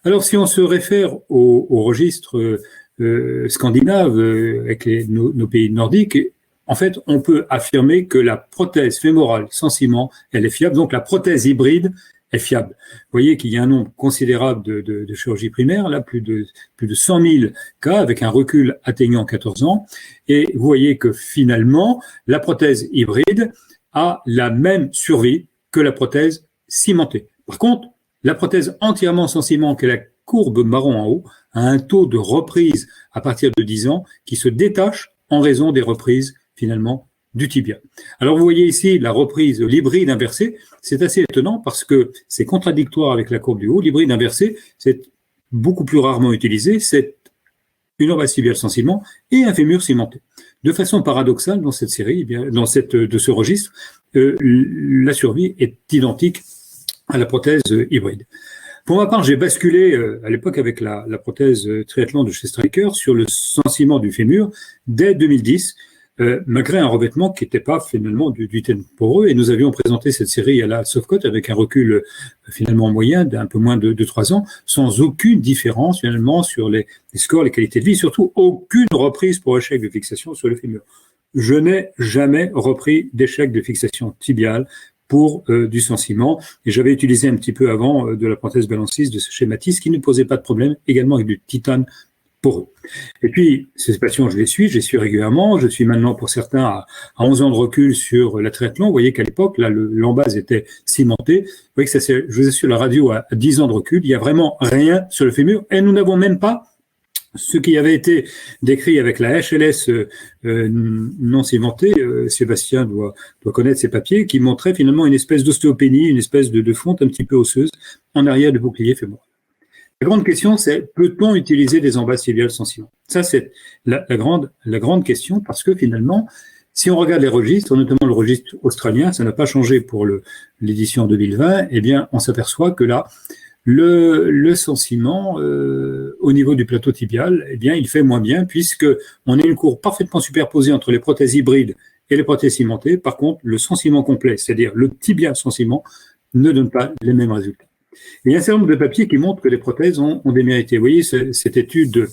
Alors, si on se réfère au registre scandinave avec nos pays nordiques, en fait, on peut affirmer que la prothèse fémorale sans ciment, elle est fiable. Donc, la prothèse hybride est fiable. Vous voyez qu'il y a un nombre considérable de chirurgie primaire, là, plus de 100 000 cas, avec un recul atteignant 14 ans. Et vous voyez que finalement, la prothèse hybride a la même survie que la prothèse cimentée. Par contre, la prothèse entièrement sans ciment, qui est la courbe marron en haut, a un taux de reprise à partir de 10 ans qui se détache en raison des reprises finalement du tibia. Alors vous voyez ici la reprise de l'hybride inversé. C'est assez étonnant parce que c'est contradictoire avec la courbe du haut. L'hybride inversé, c'est beaucoup plus rarement utilisé. C'est une embase tibiale sans ciment et un fémur cimenté. De façon paradoxale, dans cette série, de ce registre, la survie est identique à la prothèse hybride. Pour ma part, j'ai basculé à l'époque avec la prothèse triathlon de chez Stryker sur le sans-ciment du fémur dès 2010, malgré un revêtement qui n'était pas finalement du thème poreux. Et nous avions présenté cette série à la Softcote avec un recul finalement moyen d'un peu moins de 3 ans, sans aucune différence finalement sur les scores, les qualités de vie, surtout aucune reprise pour échec de fixation sur le fémur. Je n'ai jamais repris d'échec de fixation tibiale pour du sans-ciment. Et j'avais utilisé un petit peu avant de la prothèse balanciste de ce chez Matisse qui ne posait pas de problème, également avec du titane poreux. Et puis, ces patients, je les suis régulièrement. Je suis maintenant, pour certains, à 11 ans de recul sur la triathlon. Vous voyez qu'à l'époque, là, l'embase était cimentée. Vous voyez que je vous ai sur la radio à 10 ans de recul. Il n'y a vraiment rien sur le fémur. Et nous n'avons même pas ce qui avait été décrit avec la HLS non cimentée. Sébastien doit connaître ces papiers, qui montraient finalement une espèce d'ostéopénie, une espèce de fonte un petit peu osseuse en arrière du bouclier fémoral. La grande question, c'est peut-on utiliser des embases tibiales sans ciment? Ça, c'est la grande question, parce que finalement, si on regarde les registres, notamment le registre australien, ça n'a pas changé pour l'édition 2020, eh bien, on s'aperçoit que là, le sans-ciment au niveau du plateau tibial, eh bien, il fait moins bien, puisque on a une courbe parfaitement superposée entre les prothèses hybrides et les prothèses cimentées. Par contre, le sans-ciment complet, c'est-à-dire le tibia sans ciment, ne donne pas les mêmes résultats. Il y a un certain nombre de papiers qui montrent que les prothèses ont démérité. Vous voyez cette étude,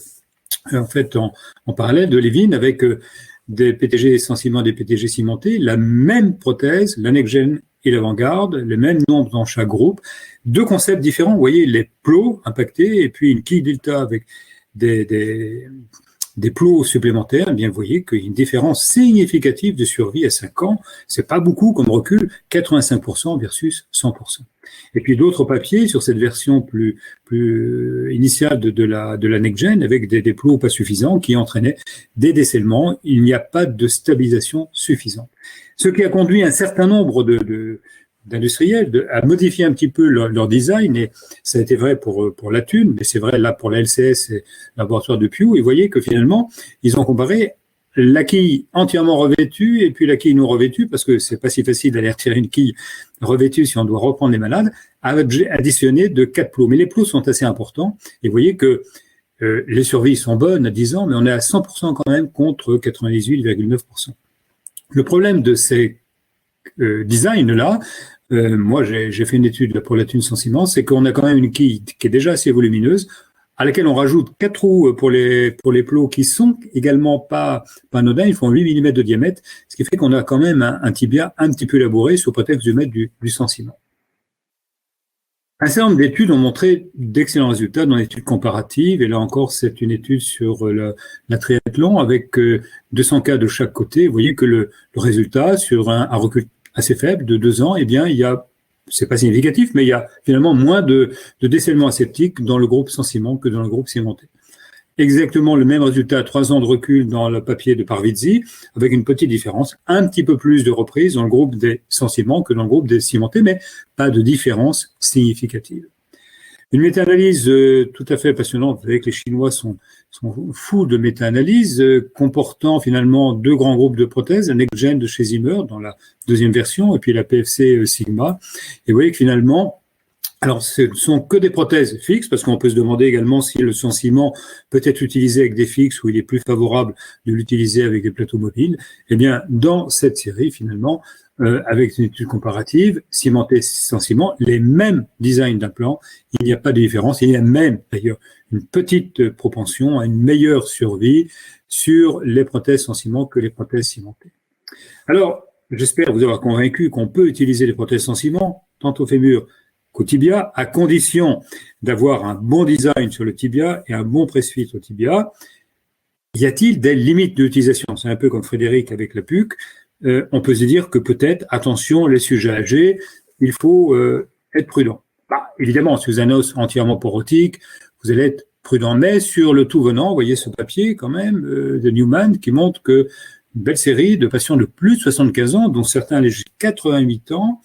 en fait, en parallèle de Levin, avec des PTG sans ciment, des PTG cimentés, la même prothèse, la next-gen et l'avant-garde, le même nombre dans chaque groupe, 2 concepts différents. Vous voyez les plots impactés et puis une quille delta avec des plots supplémentaires. Eh bien, vous voyez qu'il y a une différence significative de survie à 5 ans. C'est pas beaucoup comme recul, 85% versus 100%. Et puis d'autres papiers sur cette version plus initiale de la next-gen avec des plots pas suffisants qui entraînaient des décèlements. Il n'y a pas de stabilisation suffisante. Ce qui a conduit un certain nombre d'industriels à modifier un petit peu leur design, et ça a été vrai pour la Thune, mais c'est vrai là pour la LCS et le laboratoire de Pew, et vous voyez que finalement, ils ont comparé la quille entièrement revêtue et puis la quille non revêtue, parce que c'est pas si facile d'aller retirer une quille revêtue si on doit reprendre les malades, additionné de 4 plots. Mais les plots sont assez importants, et vous voyez que les survies sont bonnes à 10 ans, mais on est à 100% quand même contre 98,9%. Le problème de ces designs-là, moi j'ai fait une étude pour la Thune sans ciment, c'est qu'on a quand même une quille qui est déjà assez volumineuse, à laquelle on rajoute 4 trous pour les plots qui sont également pas anodins, ils font 8 mm de diamètre, ce qui fait qu'on a quand même un tibia un petit peu labouré sous prétexte de mettre du sans ciment. Un certain nombre d'études ont montré d'excellents résultats dans l'étude comparative, et là encore c'est une étude sur la triathlon avec 200 cas de chaque côté. Vous voyez que le résultat sur un recul assez faible de 2 ans, eh bien il y a, c'est pas significatif, mais il y a finalement moins de décèlement aseptique dans le groupe sans ciment que dans le groupe cimenté. Exactement le même résultat à 3 ans de recul dans le papier de Parvizzi, avec une petite différence, un petit peu plus de reprises dans le groupe des sans ciment que dans le groupe des cimentés, mais pas de différence significative. Une méta-analyse tout à fait passionnante. Vous savez que les Chinois sont fous de méta-analyse, comportant finalement 2 grands groupes de prothèses, la next-gen de chez Zimmer dans la 2e version, et puis la PFC Sigma. Et vous voyez que finalement, alors, ce ne sont que des prothèses fixes, parce qu'on peut se demander également si le sans-ciment peut être utilisé avec des fixes ou il est plus favorable de l'utiliser avec des plateaux mobiles. Eh bien, dans cette série, finalement, avec une étude comparative, cimenté sans ciment, les mêmes designs d'implants, il n'y a pas de différence. Il y a même, d'ailleurs, une petite propension à une meilleure survie sur les prothèses sans ciment que les prothèses cimentées. Alors, j'espère vous avoir convaincu qu'on peut utiliser les prothèses sans ciment, tant au fémur qu'au tibia, à condition d'avoir un bon design sur le tibia et un bon press-fit au tibia. Y a-t-il des limites d'utilisation? C'est un peu comme Frédéric avec la PUC. On peut se dire que peut-être, attention, les sujets âgés, il faut être prudent. Évidemment, si vous avez un os entièrement porotique, vous allez être prudent. Mais sur le tout venant, vous voyez ce papier quand même de Newman qui montre que une belle série de patients de plus de 75 ans, dont certains allaient jusqu'à 88 ans,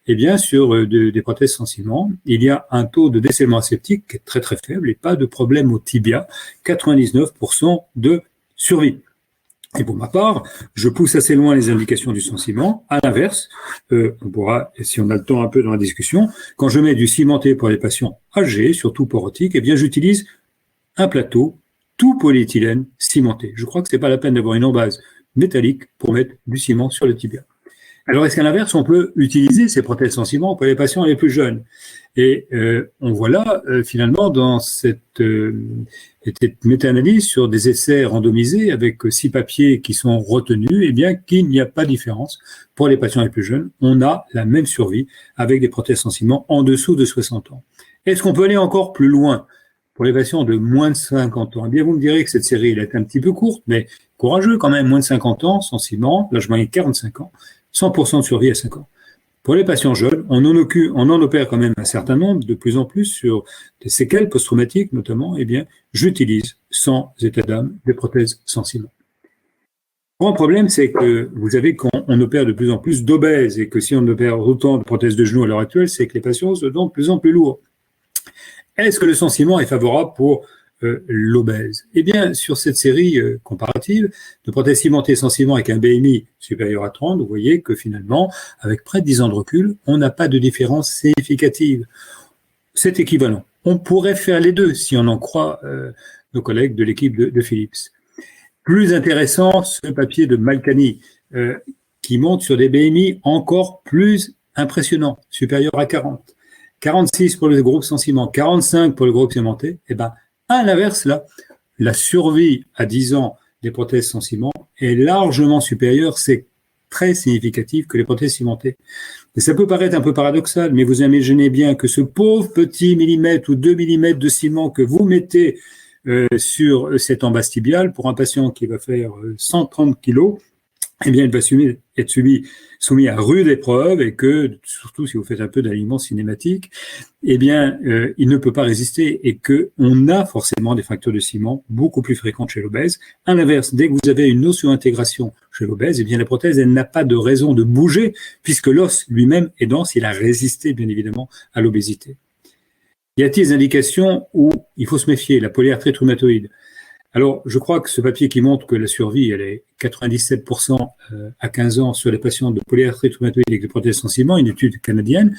eh bien, sur des prothèses sans ciment, il y a un taux de décèlement aseptique qui est très très faible et pas de problème au tibia, 99% de survie. Et pour ma part, je pousse assez loin les indications du sans ciment. À l'inverse, on pourra, si on a le temps un peu dans la discussion, quand je mets du cimenté pour les patients âgés, surtout porotiques, eh bien, j'utilise un plateau tout polyéthylène cimenté. Je crois que c'est pas la peine d'avoir une embase métallique pour mettre du ciment sur le tibia. Alors, est-ce qu'à l'inverse, on peut utiliser ces prothèses sans ciment pour les patients les plus jeunes? Et on voit là, finalement, dans cette méta-analyse sur des essais randomisés avec 6 papiers qui sont retenus, eh bien, qu'il n'y a pas de différence pour les patients les plus jeunes. On a la même survie avec des prothèses sans ciment en dessous de 60 ans. Est-ce qu'on peut aller encore plus loin pour les patients de moins de 50 ans? Eh bien, vous me direz que cette série elle est un petit peu courte, mais courageux quand même, moins de 50 ans, sans ciment, là je m'en ai 45 ans, 100% de survie à 5 ans. Pour les patients jeunes, on en opère quand même un certain nombre, de plus en plus sur des séquelles post-traumatiques notamment, eh bien, j'utilise sans état d'âme des prothèses sans ciment. Le grand problème, c'est que vous savez qu'on opère de plus en plus d'obèses et que si on opère autant de prothèses de genoux à l'heure actuelle, c'est que les patients se donnent de plus en plus lourds. Est-ce que le sans ciment est favorable pour l'obèse? Eh bien, sur cette série comparative de prothèses cimentées sans ciment avec un BMI supérieur à 30, vous voyez que finalement, avec près de 10 ans de recul, on n'a pas de différence significative. C'est équivalent. On pourrait faire les deux si on en croit nos collègues de l'équipe de Philips. Plus intéressant, ce papier de Malkani qui monte sur des BMI encore plus impressionnants, supérieurs à 40. 46 pour le groupe sans ciment, 45 pour le groupe cimenté. Eh ben, à l'inverse, là, la survie à 10 ans des prothèses sans ciment est largement supérieure, c'est très significatif que les prothèses cimentées. Et ça peut paraître un peu paradoxal, mais vous imaginez bien que ce pauvre petit millimètre ou 2 millimètres de ciment que vous mettez sur cette embase tibiale pour un patient qui va faire 130 kilos, eh bien, il va être soumis à rude épreuve et que, surtout si vous faites un peu d'alignement cinématique, eh bien, il ne peut pas résister et que on a forcément des fractures de ciment beaucoup plus fréquentes chez l'obèse. À l'inverse, dès que vous avez une osseointégration chez l'obèse, eh bien, la prothèse, elle n'a pas de raison de bouger puisque l'os lui-même est dense, il a résisté, bien évidemment, à l'obésité. Y a-t-il des indications où il faut se méfier? La polyarthrite rhumatoïde. Alors, je crois que ce papier qui montre que la survie, elle est 97% à 15 ans sur les patients de polyarthrite rhumatoïde avec des prothèses sans ciment, une étude canadienne,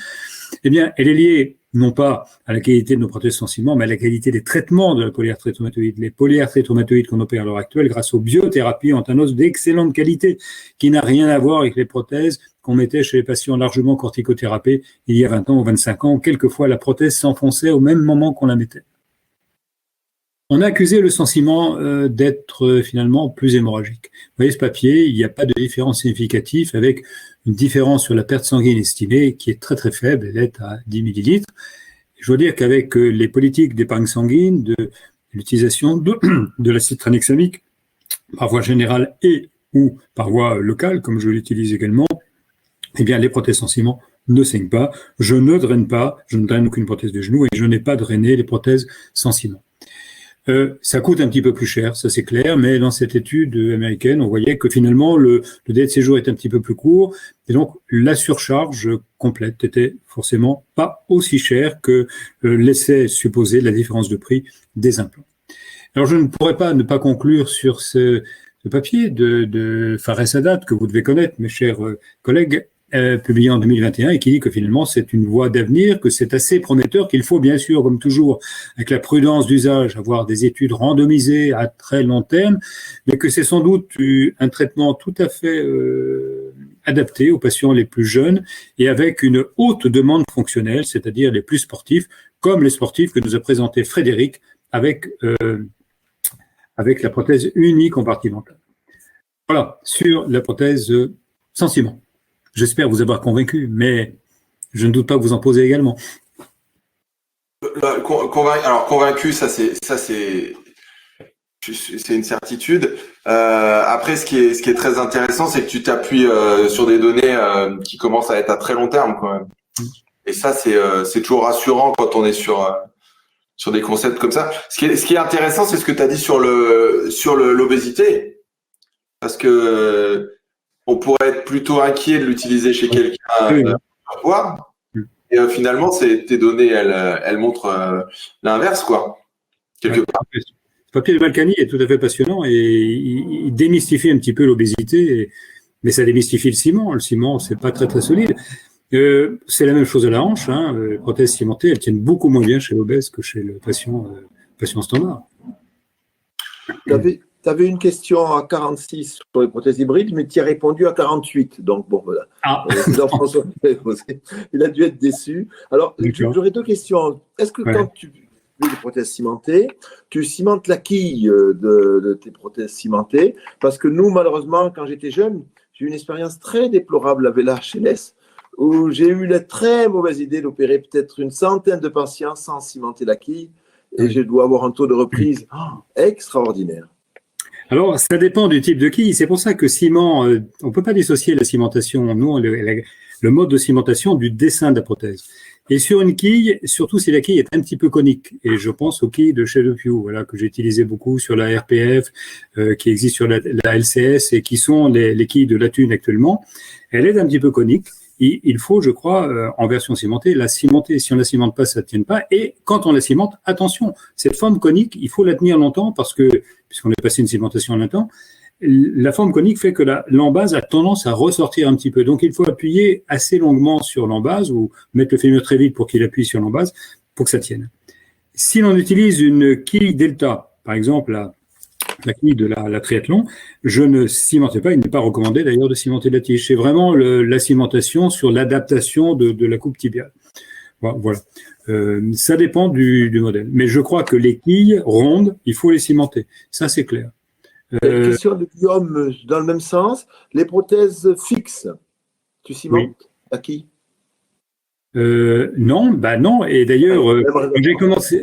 eh bien, elle est liée non pas à la qualité de nos prothèses sans ciment, mais à la qualité des traitements de la polyarthrite rhumatoïde. Les polyarthrites rhumatoïdes qu'on opère à l'heure actuelle, grâce aux biothérapies, ont un os d'excellente qualité qui n'a rien à voir avec les prothèses qu'on mettait chez les patients largement corticothérapiés il y a 20 ans ou 25 ans. Quelquefois, la prothèse s'enfonçait au même moment qu'on la mettait. On a accusé le sans ciment d'être finalement plus hémorragique. Vous voyez ce papier, il n'y a pas de différence significative avec une différence sur la perte sanguine estimée qui est très très faible, elle est à 10 millilitres. Je dois dire qu'avec les politiques d'épargne sanguine, de l'utilisation de l'acide tranexamique par voie générale et ou par voie locale, comme je l'utilise également, eh bien les prothèses sans ciment ne saignent pas. Je ne draine aucune prothèse de genou et je n'ai pas drainé les prothèses sans ciment. Ça coûte un petit peu plus cher, ça c'est clair, mais dans cette étude américaine, on voyait que finalement le délai de séjour était un petit peu plus court, et donc la surcharge complète était forcément pas aussi chère que laissait supposer la différence de prix des implants. Alors je ne pourrais pas ne pas conclure sur ce papier de Fares Sadat, que vous devez connaître, mes chers collègues, publié en 2021 et qui dit que finalement c'est une voie d'avenir, que c'est assez prometteur, qu'il faut bien sûr, comme toujours, avec la prudence d'usage, avoir des études randomisées à très long terme, mais que c'est sans doute un traitement tout à fait adapté aux patients les plus jeunes et avec une haute demande fonctionnelle, c'est-à-dire les plus sportifs, comme les sportifs que nous a présenté Frédéric avec la prothèse unicompartimentale. Voilà, sur la prothèse sans ciment. J'espère vous avoir convaincu, mais je ne doute pas que vous en posez également. Alors convaincu, ça c'est une certitude. Après, ce qui est très intéressant, c'est que tu t'appuies sur des données qui commencent à être à très long terme quand même. Et ça, c'est toujours rassurant quand on est sur des concepts comme ça. Ce qui est intéressant, c'est ce que tu as dit sur l'obésité. Parce que on pourrait être plutôt inquiet de l'utiliser chez quelqu'un surpoids. Et finalement, tes données, elles montrent l'inverse, quoi. Quelque part. Ce papier de Balkany est tout à fait passionnant et il démystifie un petit peu l'obésité, mais ça démystifie le ciment. Le ciment, c'est pas très très solide. C'est la même chose à la hanche. Les prothèses cimentées, elles tiennent beaucoup moins bien chez l'obèse que chez le patient standard. Tu avais une question à 46 sur les prothèses hybrides, mais tu as répondu à 48. Donc, bon, voilà. Jean-François, il a dû être déçu. Alors, j'aurais deux questions. Est-ce que quand tu fais des prothèses cimentées, tu cimentes la quille de tes prothèses cimentées? Parce que nous, malheureusement, quand j'étais jeune, j'ai eu une expérience très déplorable avec la HLS, où j'ai eu la très mauvaise idée d'opérer peut-être une centaine de patients sans cimenter la quille, et je dois avoir un taux de reprise extraordinaire. Alors, ça dépend du type de quille. C'est pour ça que ciment, on ne peut pas dissocier la cimentation, non, le mode de cimentation du dessin de la prothèse. Et sur une quille, surtout si la quille est un petit peu conique, et je pense aux quilles de Shadow Pew, voilà, que j'ai utilisé beaucoup sur la RPF, qui existe sur la LCS et qui sont les quilles de la Thune actuellement. Elle est un petit peu conique. Il faut, je crois, en version cimentée, la cimenter. Si on la cimente pas, ça ne tient pas. Et quand on la cimente, attention, cette forme conique, il faut la tenir longtemps parce que, puisqu'on est passé une cimentation en un temps, la forme conique fait que l'embase a tendance à ressortir un petit peu. Donc, il faut appuyer assez longuement sur l'embase ou mettre le fémur très vite pour qu'il appuie sur l'embase pour que ça tienne. Si l'on utilise une quille delta, par exemple, la quille de la triathlon, je ne cimentais pas, il n'est pas recommandé d'ailleurs de cimenter la tige. C'est vraiment la cimentation sur l'adaptation de la coupe tibiale. Voilà. Ça dépend du modèle. Mais je crois que les quilles rondes, il faut les cimenter. Ça, c'est clair. Question de Guillaume, dans le même sens, les prothèses fixes, tu cimentes la quille? Non. Et d'ailleurs,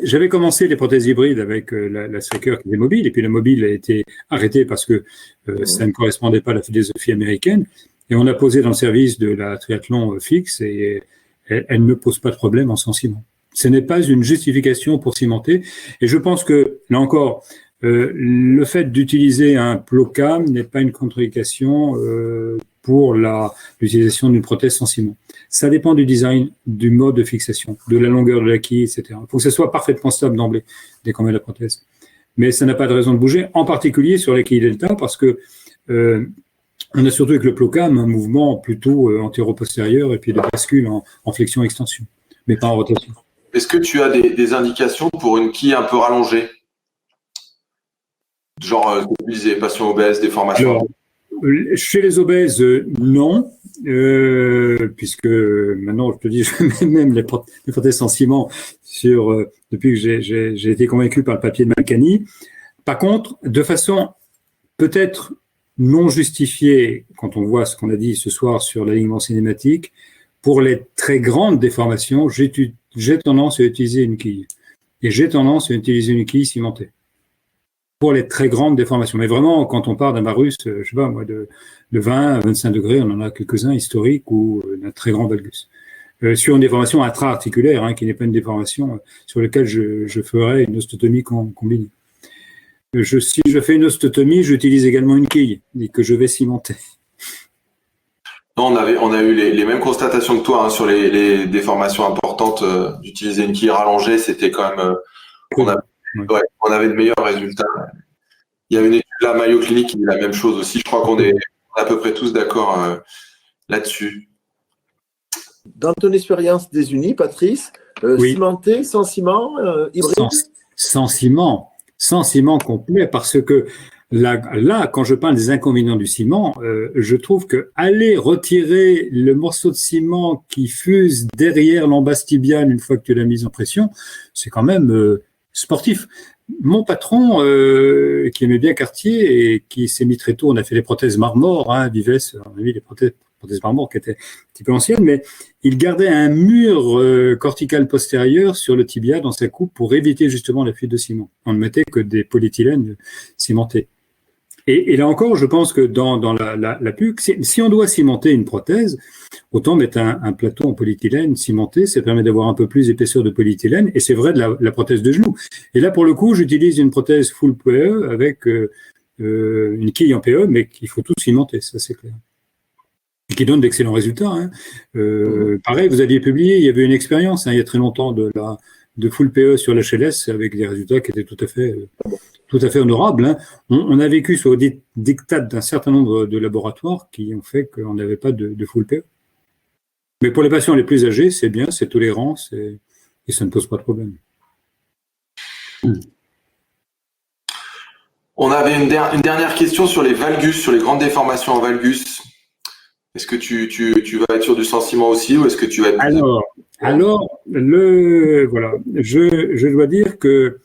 j'avais commencé les prothèses hybrides avec la Striker qui était mobile, et puis la mobile a été arrêtée parce que ça ne correspondait pas à la philosophie américaine. Et on a posé dans le service de la triathlon fixe, et elle ne pose pas de problème en sans ciment. Ce n'est pas une justification pour cimenter. Et je pense que, là encore, le fait d'utiliser un Plocam n'est pas une contre-indication pour l'utilisation d'une prothèse sans ciment. Ça dépend du design, du mode de fixation, de la longueur de la quille, etc. Il faut que ce soit parfaitement stable d'emblée dès qu'on met la prothèse. Mais ça n'a pas de raison de bouger, en particulier sur la quille delta, parce que on a surtout avec le Plocam un mouvement plutôt antéro-postérieur et puis de bascule en flexion-extension, mais pas en rotation. Est-ce que tu as des indications pour une quille un peu rallongée? Genre, tu disais, patients obèses, déformations? Alors, chez les obèses, non, puisque maintenant, je te dis, je mets même les prothèses sans ciment depuis que j'ai été convaincu par le papier de Balkany. Par contre, de façon peut-être non justifiée, quand on voit ce qu'on a dit ce soir sur l'alignement cinématique, pour les très grandes déformations, j'ai tendance à utiliser une quille. Et j'ai tendance à utiliser une quille cimentée. Pour les très grandes déformations. Mais vraiment, quand on part d'un varus, je sais pas moi, de 20 à 25 degrés, on en a quelques-uns historiques ou d'un très grand valgus. Sur une déformation intra-articulaire, qui n'est pas une déformation sur laquelle je ferais une osteotomie combinée. Si je fais une osteotomie, j'utilise également une quille et que je vais cimenter. Non, on a eu les mêmes constatations que toi sur les déformations importantes. D'utiliser une quille rallongée, c'était quand même... on avait de meilleurs résultats. Il y a une étude là, Mayo Clinic, qui dit la même chose aussi. Je crois qu'on est à peu près tous d'accord là-dessus. Dans ton expérience des unis, Patrice, cimenté, sans ciment, hybride? Sans ciment complet, parce que là, quand je parle des inconvénients du ciment, je trouve que aller retirer le morceau de ciment qui fuse derrière l'embase tibiale une fois que tu l'as mise en pression, c'est quand même sportif. Mon patron, qui aimait bien Cartier et qui s'est mis très tôt, on a fait les prothèses Marmor, Vives, on a vu les prothèses Marmor qui étaient un petit peu anciennes, mais il gardait un mur cortical postérieur sur le tibia dans sa coupe pour éviter justement la fuite de ciment. On ne mettait que des polyéthylènes cimentés. Et là encore, je pense que dans la PUC, si on doit cimenter une prothèse, autant mettre un plateau en polyéthylène cimenté, ça permet d'avoir un peu plus d'épaisseur de polyéthylène, et c'est vrai de la prothèse de genou. Et là, pour le coup, j'utilise une prothèse full PE avec une quille en PE, mais qu'il faut tout cimenter, ça c'est clair. Et qui donne d'excellents résultats. Hein. Pareil, vous aviez publié, il y avait une expérience il y a très longtemps de full PE sur l'HLS avec des résultats qui étaient tout à fait honorables. Hein. On a vécu sur des dictats d'un certain nombre de laboratoires qui ont fait qu'on n'avait pas de full PE. Mais pour les patients les plus âgés, c'est bien, c'est tolérant, et ça ne pose pas de problème. On avait une dernière question sur les valgus, sur les grandes déformations en valgus. Est-ce que tu vas être sur du sentiment aussi ou est-ce que tu vas être… Alors, voilà, je dois dire que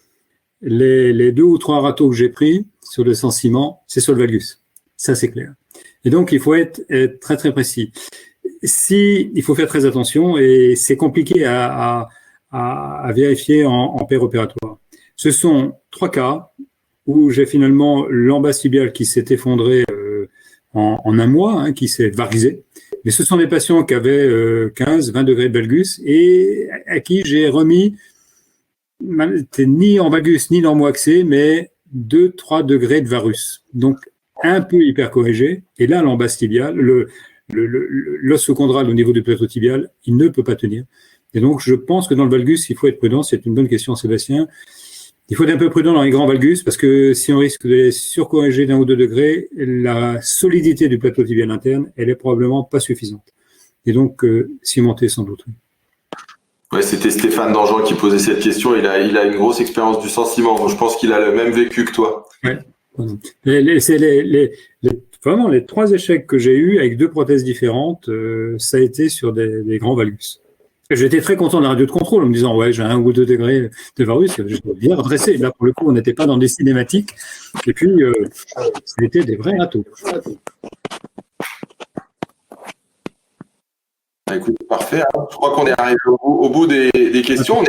les 2 ou 3 râteaux que j'ai pris sur le sentiment, c'est sur le valgus. Ça, c'est clair. Et donc, il faut être très, très précis. Il faut faire très attention et c'est compliqué à vérifier en paire opératoire. Ce sont 3 cas où j'ai finalement l'embase tibiale qui s'est effondrée en un mois, hein, qui s'est varisé. Mais ce sont des patients qui avaient 15, 20 degrés de valgus et à qui j'ai remis ni en valgus ni normoaxé, mais 2-3 degrés de varus. Donc, un peu hypercorrigé. Et là, l'embase tibiale, l'os sous-chondral au niveau du plateau tibial, il ne peut pas tenir. Et donc, je pense que dans le valgus, il faut être prudent. C'est une bonne question, Sébastien. Il faut être un peu prudent dans les grands valgus parce que si on risque de les surcorriger d'1 ou 2 degrés, la solidité du plateau tibial interne, elle est probablement pas suffisante. Et donc, cimenter sans doute. Ouais, c'était Stéphane Dangean qui posait cette question. Il a une grosse expérience du sentiment. Donc, je pense qu'il a le même vécu que toi. Ouais. C'est vraiment les 3 échecs que j'ai eus avec 2 prothèses différentes, ça a été sur des grands valgus. J'étais très content de la radio de contrôle en me disant, ouais, j'ai 1 ou 2 degrés de varus, je dois bien redresser. Là, pour le coup, on n'était pas dans des cinématiques. Et puis, c'était des vrais râteaux. Écoute, parfait. Hein. Je crois qu'on est arrivé au bout des questions.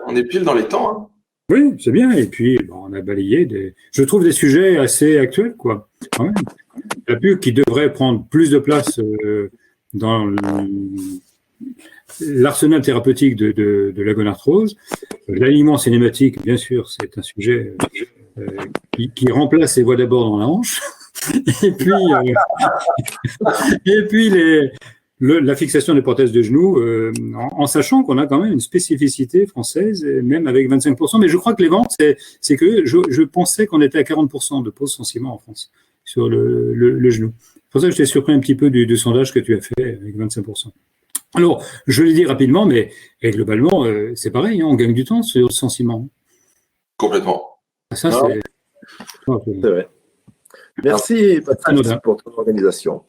On est pile dans les temps. Hein. Oui, c'est bien. Et puis, on a balayé je trouve des sujets assez actuels, quoi. Quand même. La PUC qui devrait prendre plus de place dans l'arsenal thérapeutique de la gonarthrose. L'alignement cinématique, bien sûr, c'est un sujet qui remplace les voies d'abord dans la hanche. Et puis la fixation des prothèses de genoux, en sachant qu'on a quand même une spécificité française, même avec 25%. Mais je crois que les ventes, c'est que je pensais qu'on était à 40% de pose sans ciment en France sur le genou. C'est pour ça que j'étais surpris un petit peu du sondage que tu as fait avec 25%. Alors, je l'ai dit rapidement, mais globalement, c'est pareil, hein, on gagne du temps sur le sans ciment. Complètement. Ça, c'est vrai. Merci, Patrick, pour ton organisation.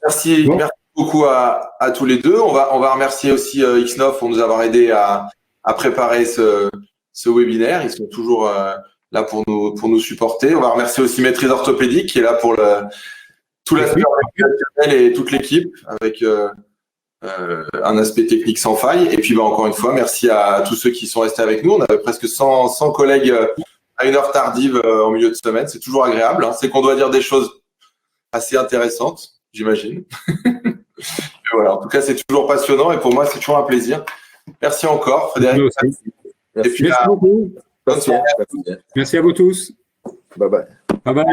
Merci beaucoup à tous les deux. On va remercier aussi X9 pour nous avoir aidé à préparer ce webinaire. Ils sont toujours là pour nous supporter. On va remercier aussi Maîtrise Orthopédique qui est là pour tout l'aspect organisationnel et toute l'équipe avec un aspect technique sans faille. Et puis encore une fois, merci à tous ceux qui sont restés avec nous. On avait presque 100 collègues à une heure tardive en milieu de semaine. C'est toujours agréable. Hein. C'est qu'on doit dire des choses assez intéressantes, j'imagine. Voilà, en tout cas, c'est toujours passionnant et pour moi, c'est toujours un plaisir. Merci encore, Frédéric. Merci. Et puis, merci beaucoup. Merci à vous tous. Bye bye. Bye bye.